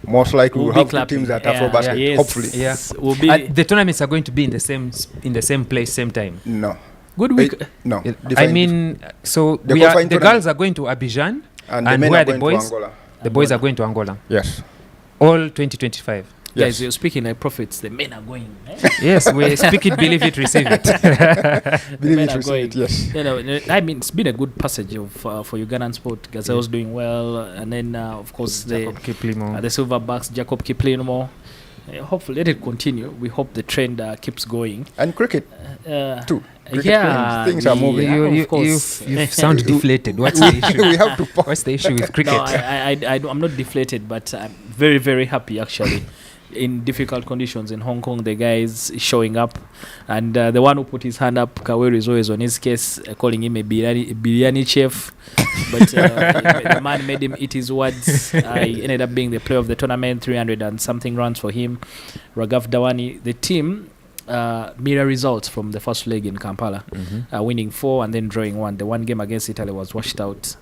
Most likely we'll be have two clapping. teams at Yeah, Afrobasket, yes. hopefully. Yeah. We'll be The tournaments are going to be in the same place, same time. No. good week. No. I Define- mean, so The we are, qualifying the tournament. girls are going to Abidjan, and the and men where are the going boys? to Angola. the boys are going to Angola. Yes. All 2025. Guys, Yes. you're speaking like prophets. The men are going. Eh? Yes, we speak it, believe it, receive it. Believe men it, are receive going. it, yes. You know, I mean, it's been a good passage of for Ugandan sport. Gazelle's doing well, and then of course Jacob Kiplimo. the Silverbacks, Jacob Kiplimo. Hopefully, let it continue. We hope the trend keeps going. And cricket, too. Cricket Yeah, things are moving. yeah, of course. You sound deflated. What's the issue? We have to pause. What's the issue with cricket? No, I'm not deflated, but I'm very, very happy actually. In difficult conditions in Hong Kong, the guy is showing up, and the one who put his hand up, Kawowo, is always on his case, calling him a biryani chef. But the man made him eat his words. He ended up being the player of the tournament, 300 and something runs for him. Raghav Dawani, the team. Mirror results from the first leg in Kampala, winning 4 and then drawing 1. The one game against Italy was washed out.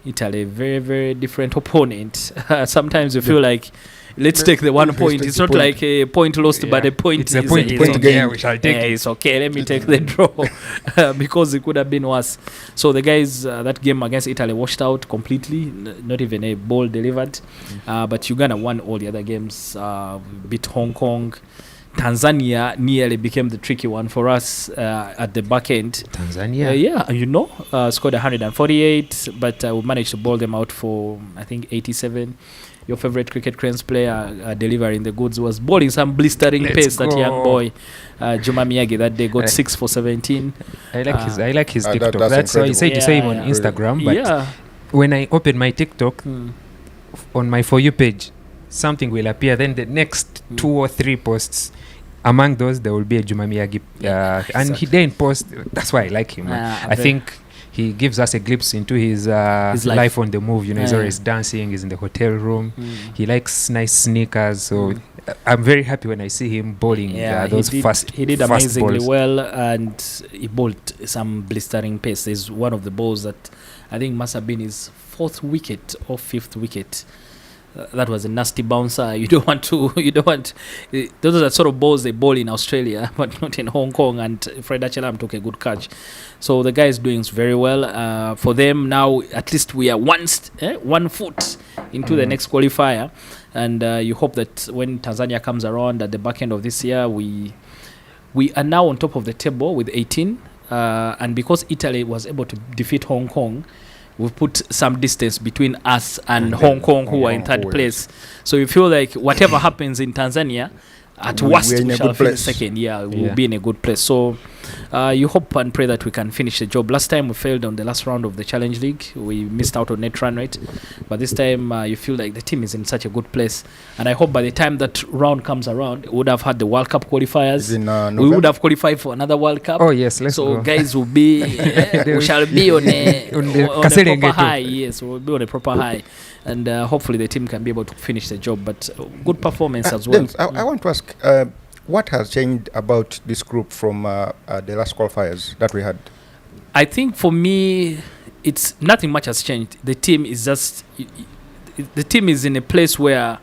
Italy, very, very different opponent. Sometimes you feel like, let's take the 1 point. It's not like a point lost, but a point. It's a point okay. game. Yeah, we shall take it. It's okay. Let me take the draw because it could have been worse. So the guys, that game against Italy washed out completely. Not even a ball delivered. But Uganda won all the other games. Beat Hong Kong. Tanzania nearly became the tricky one for us at the back end. Tanzania? Scored 148, but we managed to ball them out for, I think, 87. Your favorite cricket cranes player delivering the goods was bowling some blistering Let's pace. That go. young boy, Juma Miyagi, that day got 6 for 17. I like his that- TikTok. that's That's why you say to say him on Yeah. Instagram. But Yeah. when I open my TikTok Mm. on my For You page, something will appear. Then the next 2 or 3 posts, among those there will be a Juma Miyagi, and he didn't post. That's why I like him. I think he gives us a glimpse into his life on the move. You know, he's always dancing. He's in the hotel room. He likes nice sneakers. So I'm very happy when I see him bowling those fast. He did fast amazingly balls. well, and he bowled some blistering pace. There's one of the balls that I think must have been his 4th wicket or 5th wicket. That was a nasty bouncer. You don't want. Those are the sort of balls they bowl in Australia, but not in Hong Kong. And Fred Achelam took a good catch. So the guy is doing very well. For them now, at least we are 1 foot into the next qualifier, and you hope that when Tanzania comes around at the back end of this year, we We are now on top of the table with 18. And because Italy was able to defeat Hong Kong, we've put some distance between us and Hong Kong, who are in third place. So you feel like whatever happens in Tanzania, at worst, we shall finish second. Yeah, we'll be in a good place. So you hope and pray that we can finish the job. Last time we failed on the last round of the Challenge League. We missed out on net run rate. But this time you feel like the team is in such a good place. And I hope by the time that round comes around, we would have had the World Cup qualifiers. We would have qualified for another World Cup. Oh, yes, let's go. So guys will be, we shall be on a proper high. Yes, we'll be on a proper high. And hopefully the team can be able to finish the job. But good performance as well. I want to ask, what has changed about this group from the last qualifiers that we had? I think for me, it's nothing much has changed. The team is just, the team is in a place where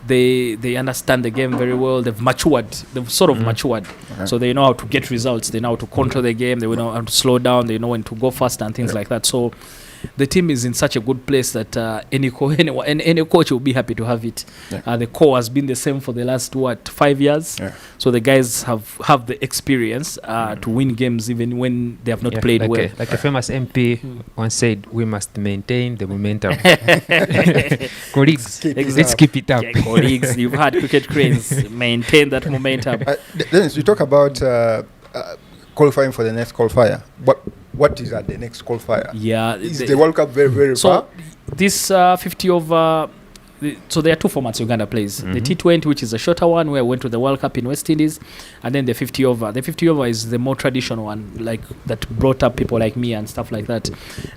they understand the game very well. They've matured. They've sort of matured. Okay. So they know how to get results. They know how to control the game. They know how to slow down. They know when to go fast and things like that. So the team is in such a good place that any coach will be happy to have it. Yeah. The core has been the same for the last 5 years. Yeah. So the guys have the experience to win games even when they have not played well. Like a famous MP once said, we must maintain the momentum. Colleagues, let's keep it up. Yeah, colleagues, you've had cricket cranes. Maintain that momentum. Dennis, you talk about qualifying for the next qualifier. What is at the next qualifier? Yeah, is the World Cup very, very far? This 50 over. So there are two formats Uganda plays. The T20, which is a shorter one, where I went to the World Cup in West Indies, and then the 50 over. The 50 over is the more traditional one, like that brought up people like me and stuff like that.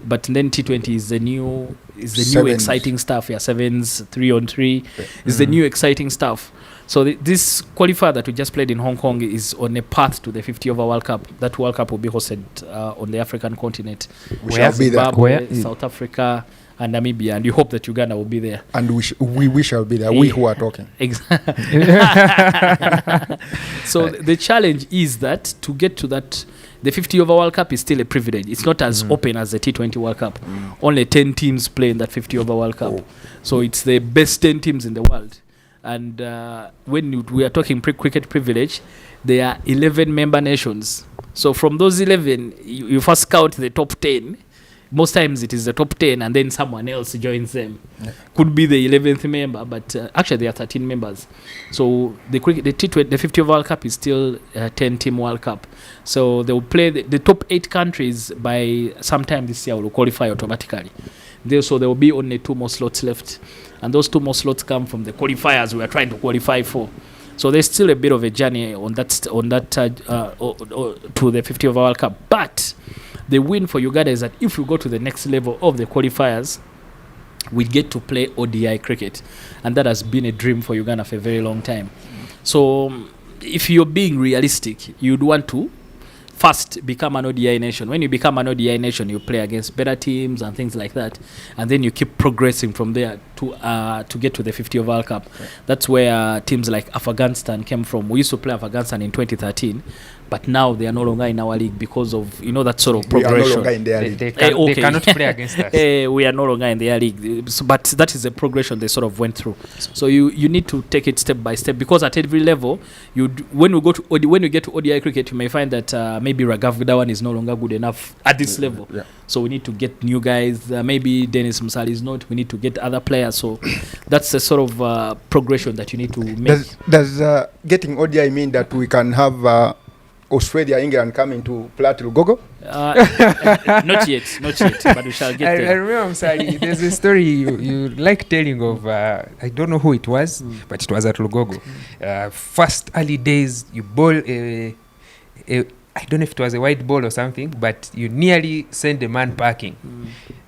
But then T20 is the new exciting stuff. Yeah, sevens, 3-on-3 is the new exciting stuff. So this qualifier that we just played in Hong Kong is on a path to the 50 over World Cup. That World Cup will be hosted on the African continent. We shall be there. Zimbabwe, South Africa, and Namibia, and you hope that Uganda will be there. And we shall be there. We who are talking. Exactly. So the challenge is that to get to that, the 50 over World Cup is still a privilege. It's not as open as the T20 World Cup. Only 10 teams play in that 50 over World Cup. So it's the best 10 teams in the world. And when we are talking cricket privilege, there are 11 member nations. So from those 11, you first count the top 10. Most times it is the top 10 and then someone else joins them. Yeah. Could be the 11th member, but actually there are 13 members. So the 50 World Cup is still a 10-team World Cup. So they will play the top 8 countries by sometime this year will qualify automatically. So there will be only 2 more slots left. And those 2 more slots come from the qualifiers we are trying to qualify for. So there's still a bit of a journey on that to the 50 over World Cup. But the win for Uganda is that if we go to the next level of the qualifiers, we get to play ODI cricket. And that has been a dream for Uganda for a very long time. So if you're being realistic, you'd want to first become an ODI nation. When you become an ODI nation, you play against better teams and things like that, and then you keep progressing from there to get to the 50 over World Cup. Okay. That's where teams like Afghanistan came from. We used to play Afghanistan in 2013, but now they are no longer in our league because of that sort of progression. We are no longer in their league. They cannot play against us. We are no longer in their league, but that is the progression they sort of went through. So you need to take it step by step, because at every level, when you get to ODI cricket, you may find that maybe Raghav Godawan is no longer good enough at this level. Yeah. So we need to get new guys. Maybe Dennis Musali is not. We need to get other players. So that's the sort of progression that you need to make. Does getting ODI mean that we can have Australia, England coming to Plat Lugogo? Not yet, but we shall get there. I remember, sorry, there's a story you like telling of, I don't know who it was, but it was at Lugogo. First early days, you bowl I don't know if it was a white ball or something, but you nearly send a man packing.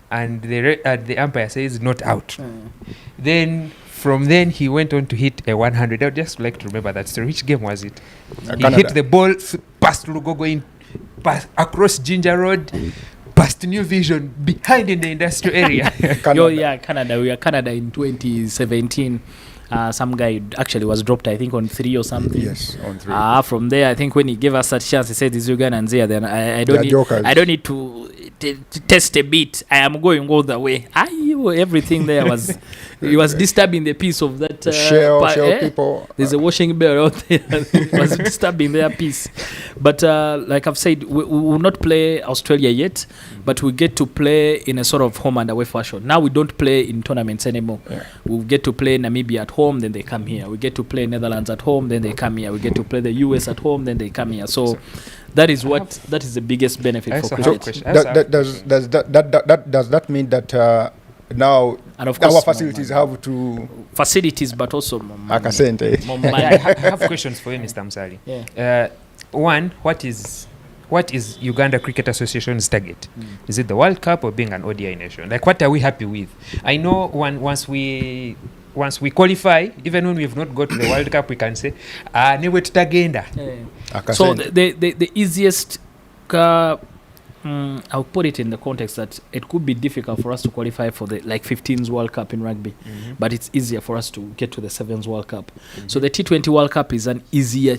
And the umpire says not out. Then from then he went on to hit a 100. I would just like to remember that story. Which game was it? He hit the ball past Lugogo, past across Ginger Road, past New Vision, behind in the industrial area. Canada. We are Canada in 2017. Some guy actually was dropped, I think, on 3 or something. Yes, on 3. From there, I think when he gave us that chance, he said, "These Ugandans here, then I don't need to test a bit. I am going all the way." everything there was it was disturbing the peace of that shell eh? people. There's a washing bell out there. It was disturbing their peace. But like I've said, we will not play Australia yet, but we get to play in a sort of home and away fashion. Now we don't play in tournaments anymore. Yeah. We get to play Namibia at home, then they come here. We get to play Netherlands at home, then they come here. We get to play the US at home, then they come here. So that is that is the biggest benefit for cricket. Does that mean that now And of course, our facilities have to facilities, but also more money. akasente? More Yeah, money. I have questions for you, Mr. Msali. Yeah. One, what is Uganda Cricket Association's target? Is it the World Cup or being an ODI nation? Like, what are we happy with? I know once we qualify, even when we've not got to the World Cup, we can say, newe tutagenda. So Akasente. the easiest, I'll put it in the context that it could be difficult for us to qualify for the 15s World Cup in rugby, but it's easier for us to get to the 7s World Cup. So the T20 World Cup is an easier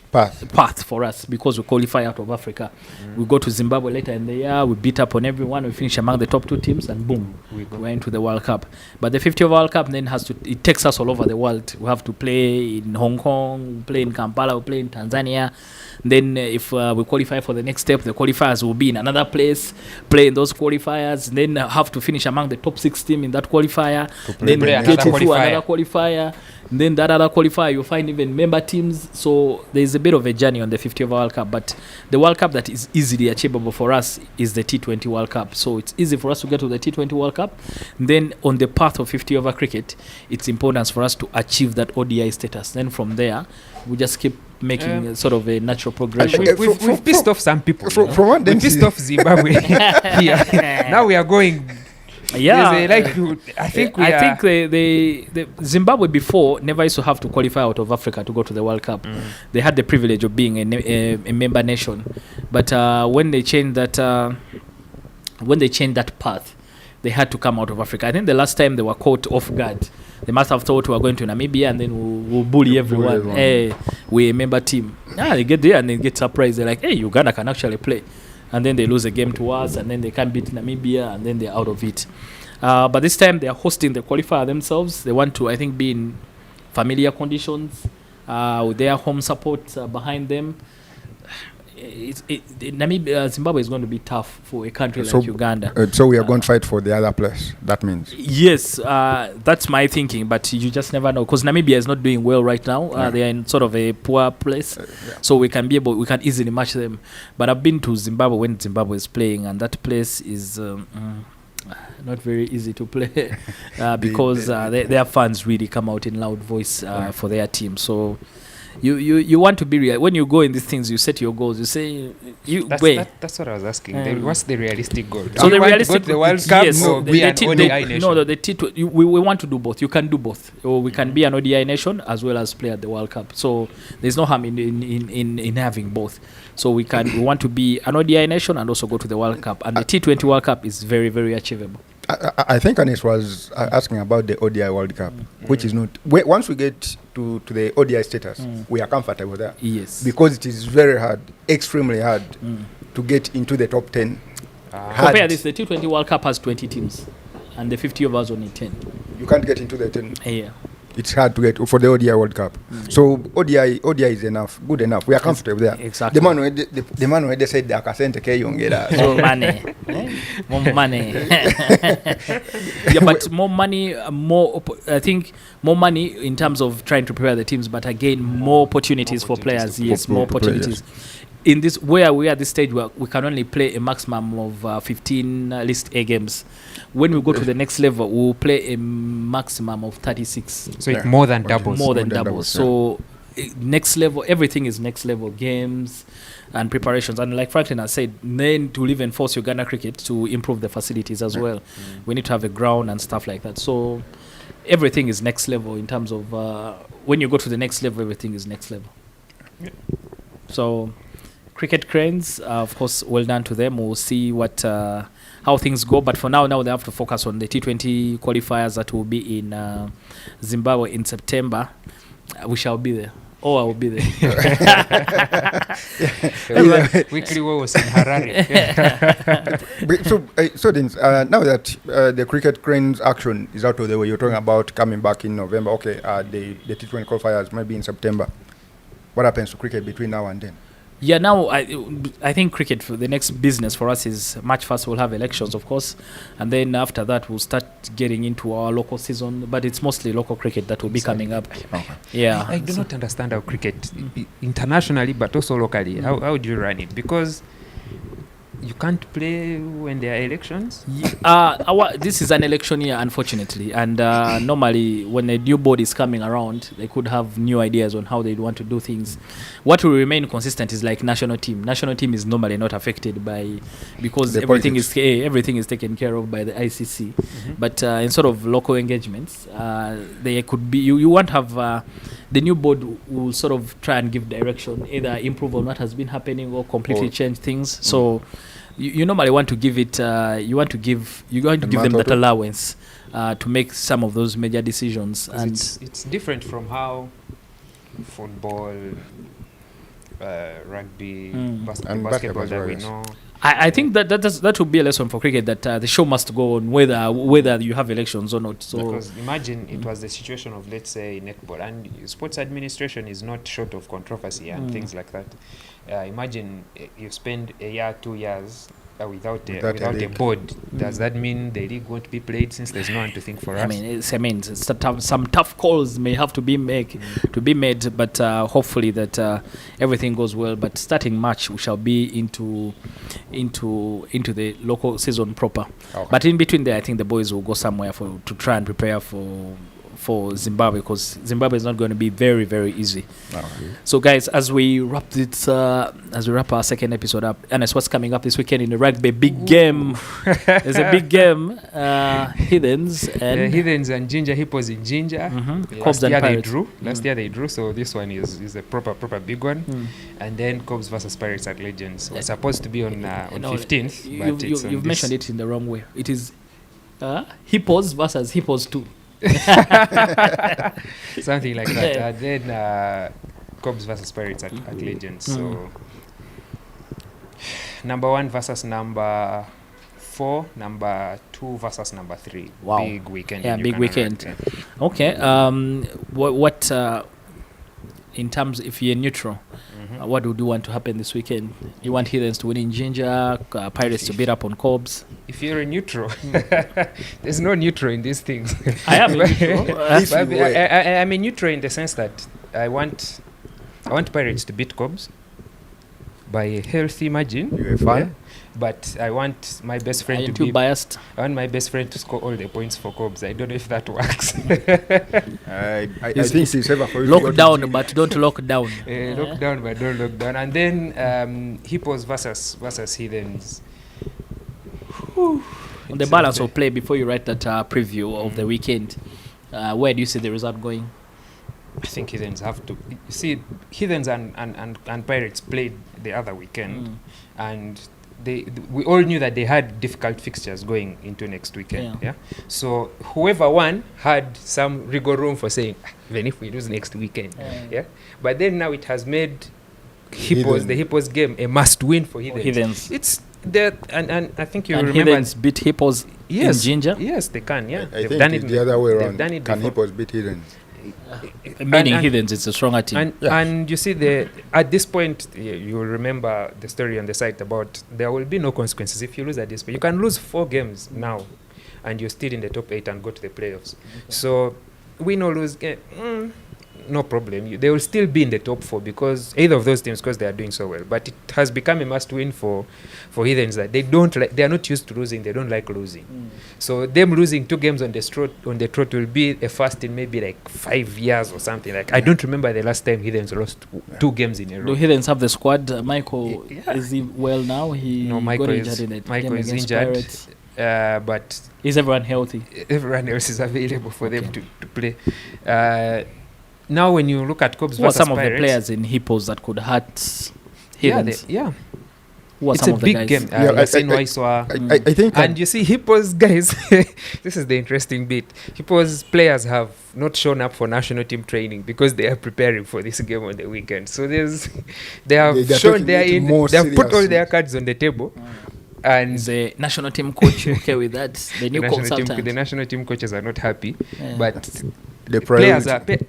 path for us because we qualify out of Africa. We go to Zimbabwe later in the year, we beat up on everyone, we finish among the top 2 teams, and boom, we're into the World Cup. But the 50th World Cup then it takes us all over the world. We have to play in Hong Kong, play in Kampala, play in Tanzania. Then if we qualify for the next step, the qualifiers will be in another place, play in those qualifiers, then have to finish among the top 6 team in that qualifier, then play get another into another qualifier. Then that other qualifier, you'll find even member teams. So there's a bit of a journey on the 50th World Cup. But the World Cup that is easily achievable for us is the T20 World Cup. So it's easy for us to get to the T20 World Cup. Then on the path of 50 over cricket, it's important for us to achieve that ODI status. Then from there, we just keep making sort of a natural progression. We've pissed off some people. From what We pissed off Zimbabwe. Yeah. Now we are going. Yeah, I think the Zimbabwe before never used to have to qualify out of Africa to go to the World Cup. They had the privilege of being a member nation, but when they changed that path, they had to come out of Africa. I think the last time they were caught off guard, they must have thought we were going to Namibia and then we'll bully everyone. Hey, we're a member team. They get there and they get surprised. They're like, hey, Uganda can actually play. And then they lose a game to us, and then they can't beat Namibia, and then they're out of it. But this time they are hosting the qualifier themselves. They want to, I think, be in familiar conditions with their home support behind them. Zimbabwe is going to be tough for a country like Uganda. So we are going to fight for the other place. That means yes, that's my thinking. But you just never know because Namibia is not doing well right now. They are in sort of a poor place, so we can easily match them. But I've been to Zimbabwe when Zimbabwe is playing, and that place is not very easy to play because their fans really come out in loud voice for their team. So. You want to be real. When you go in these things, you set your goals. You say that's what I was asking. What's the realistic goal? So the realistic the World Cup, yes, or be an ODI nation? No, the T20. We want to do both. You can do both. Or we can be an ODI nation as well as play at the World Cup. So there's no harm in having both. So we want to be an ODI nation and also go to the World Cup. And the T20 World Cup is very, very achievable. I think Anis was asking about the ODI World Cup, which is not. Once we get to the ODI status, we are comfortable there. Yes. Because it is very hard, extremely hard, to get into the top 10. Compare this, the T20 World Cup has 20 teams, and the 50 of us only 10. You can't get into the 10. Yeah. It's hard to get for the ODI World Cup. So ODI is enough, good enough. We are comfortable there. Exactly. The man when they said the akasente ke yongera. More money. More money. Yeah, but more money, I think more money in terms of trying to prepare the teams, but again, more opportunities for players. Yes, more opportunities. In this, where we are at this stage, where we can only play a maximum of 15 list A games. When we go to the next level, we'll play a maximum of 36. So it's more than doubles. More than doubles. So next level, everything is next level games and preparations. And like Franklin has said, then to even force Uganda cricket to improve the facilities as well. We need to have a ground and stuff like that. So everything is next level in terms of when you go to the next level, everything is next level. So cricket cranes, of course, well done to them. We'll see how things go. But for now they have to focus on the T20 qualifiers that will be in Zimbabwe in September. We shall be there. Oh, I will be there. Weekly Wowos in Harare. So then, now that the cricket cranes action is out of the way, you're talking about coming back in November. Okay, the T20 qualifiers maybe in September. What happens to cricket between now and then? Yeah, now I think cricket, for the next business for us is much faster. We'll have elections, of course, and then after that we'll start getting into our local season. But it's mostly local cricket that will be coming up. Okay. Yeah, I do not understand how cricket, internationally but also locally, how do you run it? Because you can't play when there are elections. This is an election year, unfortunately, and normally when a new board is coming around, they could have new ideas on how they want to do things. What will remain consistent is like national team. National team is normally not affected by, because The everything politics. everything is taken care of by the ICC. But in sort of local engagements, they could be you won't have. The new board will sort of try and give direction, either improve on what has been happening or completely change things. So you normally want to give it, you're going to give them that allowance to make some of those major decisions. And it's different from how football, rugby, basketball as that well, we yes. know. I think that would be a lesson for cricket, that the show must go on whether you have elections or not. So Because imagine it was the situation of, let's say, netball, and sports administration is not short of controversy and things like that. Imagine you spend a year, 2 years without a league. board. Does that mean the league won't be played since there's no one to think for us? some tough calls may have to be made, but hopefully that everything goes well. But starting March, we shall be into the local season proper. Okay. But in between there, I think the boys will go somewhere to try and prepare for Zimbabwe, because Zimbabwe is not going to be very, very easy. Okay. So guys, as we wrap our second episode up, Ernest, what's coming up this weekend in the rugby? Big game. There's a big game. Heathens and Ginger Hippos in Ginger. Cobs and Pirates. Last year they drew, so this one is a proper big one. And then Cobs versus Pirates at Legends. Was supposed to be on 15th, but you've mentioned it in the wrong way. It is Hippos versus Hippos 2. Something like that. And then Cobs versus Pirates at Legends. So number 1 versus number 4, number 2 versus number 3. Wow. Big weekend. Yeah, big weekend. Okay. What in terms, if you're neutral, what would you want to happen this weekend? You want Heathens to win in Ginger, Pirates to beat up on Cobs? If you're a neutral, there's no neutral in these things. I am a neutral. I'm a neutral in the sense that I want Pirates to beat Cobs by a healthy margin. You're a fan? But I want my best friend Are you too biased? I want my best friend to score all the points for Cobs. I don't know if that works. I think it's ever for you. Lock down, but don't lock down. Lock down, but don't lock down. And then Hippos versus Heathens. On the balance of play, before you write that preview of the weekend, where do you see the result going? I think Heathens have to. You see, Heathens and Pirates played the other weekend, and we all knew that they had difficult fixtures going into next weekend. Yeah. So whoever won had some wiggle room for saying, even if we lose next weekend. Yeah. But then now it has made the Hippos game a must win for Heathens. It's that, and I think you remember. Heathens beat Hippos in Ginger? Yes, they can. Yeah, I think it's the other way around. Done it Can before. Hippos beat Heathens? Meaning Heathens, it's a stronger team. And you see, at this point, you will remember the story on the site about there will be no consequences if you lose at this point. You can lose 4 games now, and you're still in the top 8 and go to the playoffs. Okay. So, win or lose game, no problem. They will still be in the top 4 because either of those teams, because they are doing so well. But it has become a must-win for Heathens that they are not used to losing. They don't like losing. So them losing 2 games on the trot will be a first in maybe like 5 years or something. Like I don't remember the last time Heathens lost 2 games in a row. Do Heathens have the squad? Michael, is he well now? Michael is injured. But is everyone healthy? Everyone else is available for them to play. Now, when you look at Cobs versus versus some Pirates, of the players in Hippos that could hurt Heathens? Who are It's some a of the big guys? game. Yeah, Yasin Waiswa. I think And you see, Hippos guys, this is the interesting bit. Hippos players have not shown up for national team training because they are preparing for this game on the weekend. So they have They're shown taking they are it in. more They have put all seriously. their cards on the table, and Is the national team coach okay with that? The new the consultant. national team coaches are not happy. Yeah. But the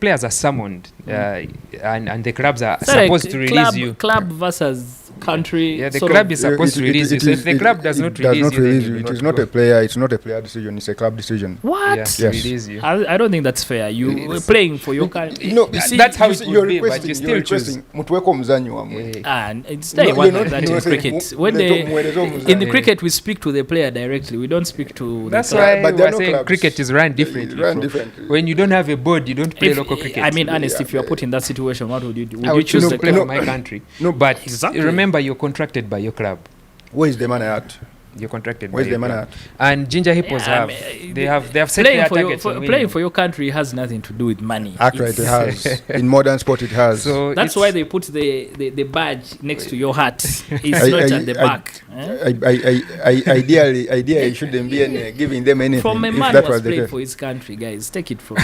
players are summoned, and the clubs are So like supposed to release you. Club versus country. Yeah, the sort club of- is supposed to release you. So if the club does not does release not you, then release you you. will It is not not go. a player. It's not a player decision. It's a club decision. What? Yeah, to Yes. release you. I don't think that's fair. You were It's- playing for your country. No, You see, that's how you it see, would you're be, but requesting. you You're still choose. requesting. Mutuweko mzanyi wamwe. and it's not No, one you're like not- that you're in saying, cricket. mu- When muleto- they muleto in the mzanyi. cricket we speak to the player directly. We don't speak to That's the club. why But there are we're no saying clubs. cricket is run differently. Run bro. differently. When you don't have a board, you don't play If- local cricket. I mean, honest, Yeah, if you're put in that situation, what would you do? Would I you would choose choose the to play club? for my country. No, But Exactly. remember, you're contracted by your club. Where is the money at? You're contracted Where's by the your money club. at? And Ginger Hippos Yeah, I have mean, they have set Playing their for, your, targets on for, winning. playing for your country has nothing to do with money. Actually, it It's- has. In modern sport, it has. So That's it's- why they put the badge next to your hat. It's I- not I- at the I- back. Ideally, shouldn't be giving them anything. From a if man that who was was the playing case. for his country, guys. Take it from me.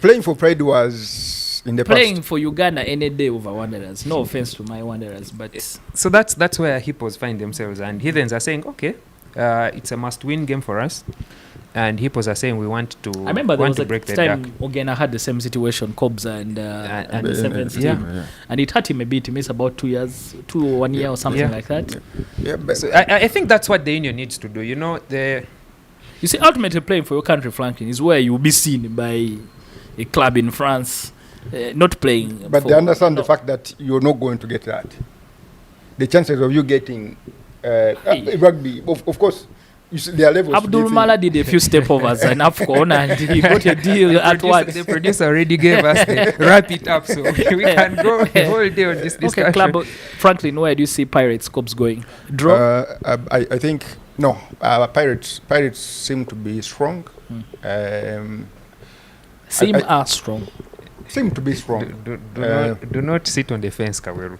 Playing for Pride was in the Playing past. for Uganda any day over Wanderers. No offense to my Wanderers, but So that's where Hippos find themselves, and Heathens are saying, okay, it's a must-win game for us, and Hippos are saying we want to I remember there want was to a break the time dark. Uganda had the same situation, Cobbs and the Sevens yeah. team, and it hurt him a bit. He missed about 2 years, 1 year or something Yeah. like that. Yeah, but So I think that's what the union needs to do. You know, You see, ultimately playing for your country, Franklin, is where you will be seen by a club in France, not playing. but for, they understand no. the fact that you're not going to get that. The chances of you getting rugby, of course, you see, there are levels. to Abdul getting- Mala did a few stepovers in AFCON and he got a deal at once. the producer already gave us the wrap it up, so we can go the whole day on this discussion. Okay, club, Franklin, where do you see Pirates Cobbs going? Draw? I think no. Pirates seem to be strong. Seem I- are strong. Seem to be strong. Do not sit on the fence, Kawowo.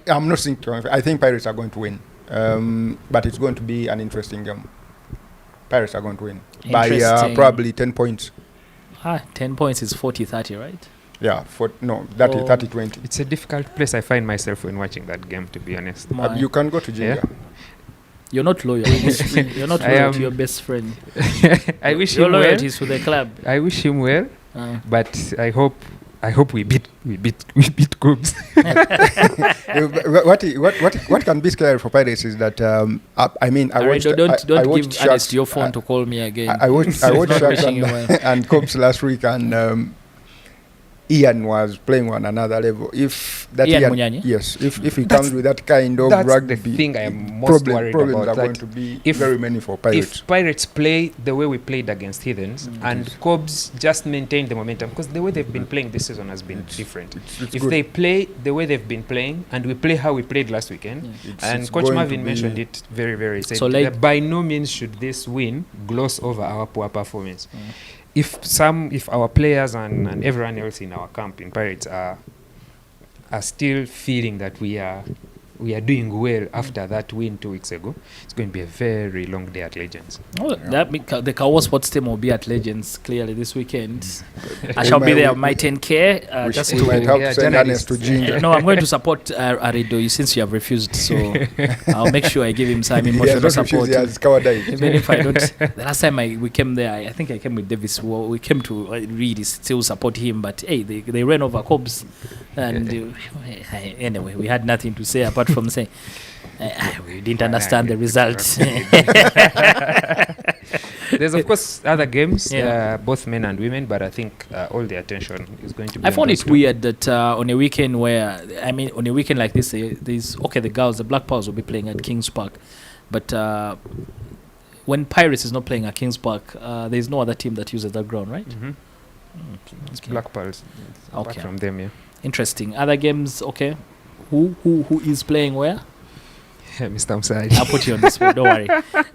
I'm not saying. I think Pirates are going to win, but it's going to be an interesting game. Pirates are going to win by Interesting. probably 10 points. 10 points is 40-30, right? Yeah, 30-20. It's a difficult place I find myself when watching that game, to be honest. Why? You can go to Jinga. Yeah. You're not loyal. You're not I loyal am- to your best friend. I wish Your him well. loyalty is to the club. I wish him well, Uh, but I hope we beat Cubs. What can be scary for Pirates is that I watched. don't watched give Alex Sharks- your phone to call me again. I watched Not Sharks wishing you well. and Cubs last week, and Ian was playing on another level. If that Ian Munyanya? yes, if he That's- comes with that kind of That's rugby, the thing I am most worried problems about. are going That to be if- very many for Pirates. if Pirates play the way we played against Heathens and Cubs just maintain the momentum, because the way they've been playing this season has been different. It's If good. they play the way they've been playing and we play how we played last weekend, and It's Coach going to Marvin be- mentioned it very, very. Said So, like- that by no means should this win gloss over our poor performance. If our players and everyone else in our camp in Pirates are still feeling that we are doing well after that win 2 weeks ago, it's going to be a very long day at Legends. Oh, the Kawowo sports team will be at Legends clearly this weekend. I shall be there on my 10K. Just we to might have yeah, to send journalists. Ernest to Jinga. no, I'm going to support Arido since you have refused. So I'll make sure I give him some He has emotional not refused, support. he has cowardice. Even if I don't. The last time we came there, I think I came with Davis. Well, we came to really still support him, but hey, they ran over Cobbs, and anyway, we had nothing to say apart from saying we didn't understand the results. There's of course other games, Yeah. both men and women, but I think all the attention is going to be. I on found those it two. weird that on a weekend on a weekend like this, the Black Pearls will be playing at Kings Park, but when Pirates is not playing at Kings Park, there's no other team that uses that ground, right? Mhm. It's Okay. Black Pearls. Apart Okay. from them, yeah. Interesting. Other games, okay. Who is playing where? Mr. Msari. I'll put you on the spot. Don't worry.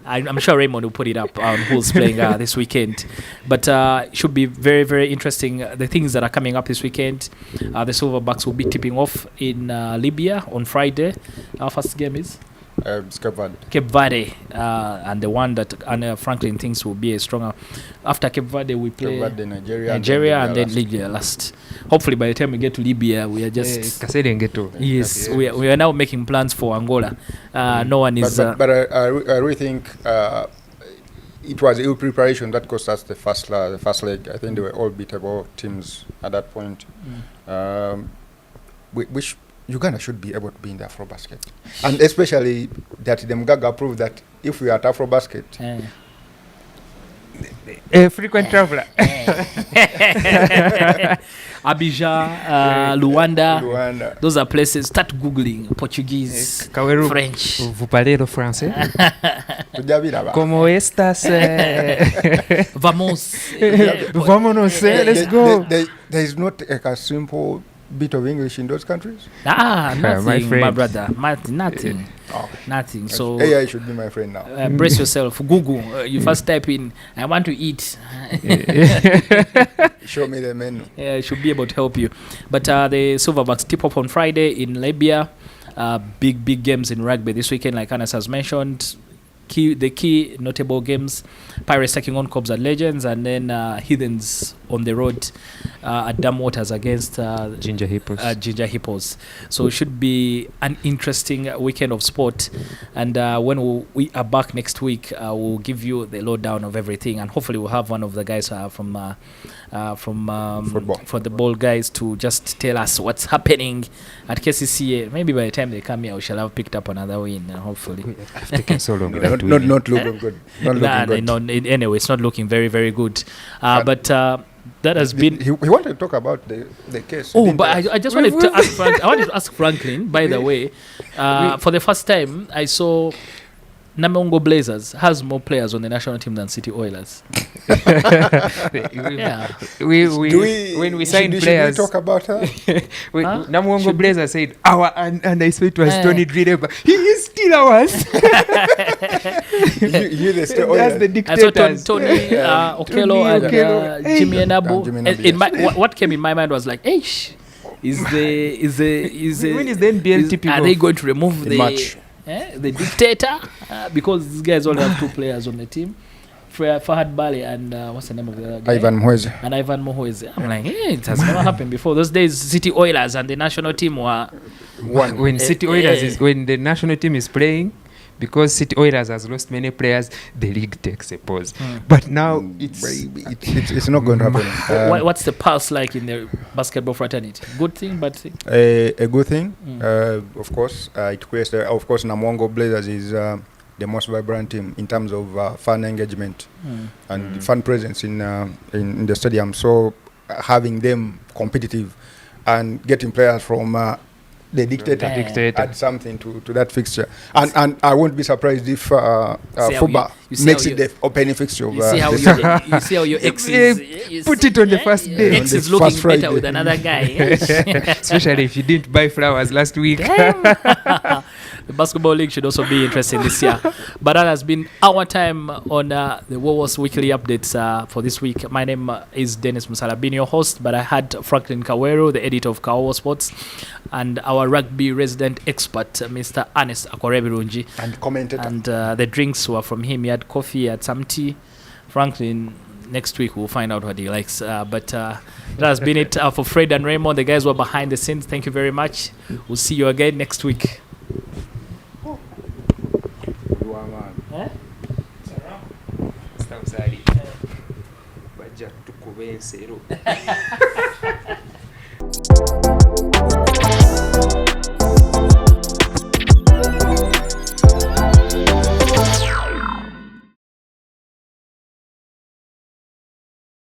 I'm sure Raymond will put it up on who's playing this weekend. But it should be very, very interesting. The things that are coming up this weekend. The Silverbacks will be tipping off in Libya on Friday. Our first game is Cape Verde, and the one that Franklin thinks will be a stronger. After Cape Verde, we play Nigeria, and then Libya last. Hopefully, by the time we get to Libya, we are just yes, we are now making plans for Angola. No one is. But I really think it was ill preparation that cost us the first leg. I think they were all beatable teams at that point. Which Uganda should be able to be in the Afrobasket. And especially that the Mgaga proved that if we are at Afrobasket... A frequent traveler. Abidjan, Luanda. Those are places. Start Googling Portuguese, Kawowo, French. Vous parlez le français? Como estas? Vamos. Vámonos, let's go. There is not a simple bit of English in those countries? Nothing, my brother. Nothing. Nothing. So AI should be my friend now. Brace yourself. Google. You first type in, I want to eat. Show me the menu. It should be able to help you. But the Silverbacks tip up on Friday in Libya. Big games in rugby this weekend, like Anas has mentioned. The key notable games: Pirates taking on Cobs and Legends, and then Heathens on the road at Dam Waters against Ginger Hippos. So it should be an interesting weekend of sport. And when we are back next week, we'll give you the lowdown of everything, and hopefully we'll have one of the guys from the ball guys to just tell us what's happening at KCCA. Maybe by the time they come here, we shall have picked up another win. Hopefully, I've taken so long. Not looking good. Not looking good. Anyway, it's not looking very, very good. But that has been. He wanted to talk about the case. Oh, but I just wanted to ask I wanted to ask Franklin. By the way, for the first time, I saw Namungo Blazers has more players on the national team than City Oilers. Yeah. When we signed players, should we talk about her? Namungo Blazers said our and I saw it was Tony Drideba. He is still ours. you the City That's the Oilers. dictators. I saw Tony Okello and Jimmy Enabu. What came in my mind was like, Eish, when is the NBL tipping are off? they going to remove the match? The dictator, because these guys only have 2 players on the team, Fahad Bali and what's the name of the other guy? Ivan Moise. And Ivan Mohoise. I'm like, it has never happened before. Those days, City Oilers and the national team were when City Oilers when the national team is playing, because City Oilers has lost many players, the league takes a pause. But now It's not going to happen. what's the pulse like in the basketball fraternity? Good thing, bad thing? A good thing, of course. It creates of course, Namungo Blazers is the most vibrant team in terms of fan engagement and fan presence in the stadium. So having them competitive and getting players from the dictator add something to that fixture. And I won't be surprised if FUBA makes it the opening fixture of you see how your ex is. Put it on the first day. Ex is looking better with another guy. Especially if you didn't buy flowers last week. The basketball league should also be interesting this year. But that has been our time on the Wowos weekly updates for this week. My name is Dennis Musala, being your host, but I had Franklin Kawero, the editor of Kawowo Sports, and our rugby resident expert, Mr. Ernest Akwarebirunji. And commentator. And the drinks were from him. He had coffee, he had some tea. Franklin, next week we'll find out what he likes. But that has been it for Fred and Raymond. The guys were behind the scenes. Thank you very much. We'll see you again next week. Bajja tukuba ensero.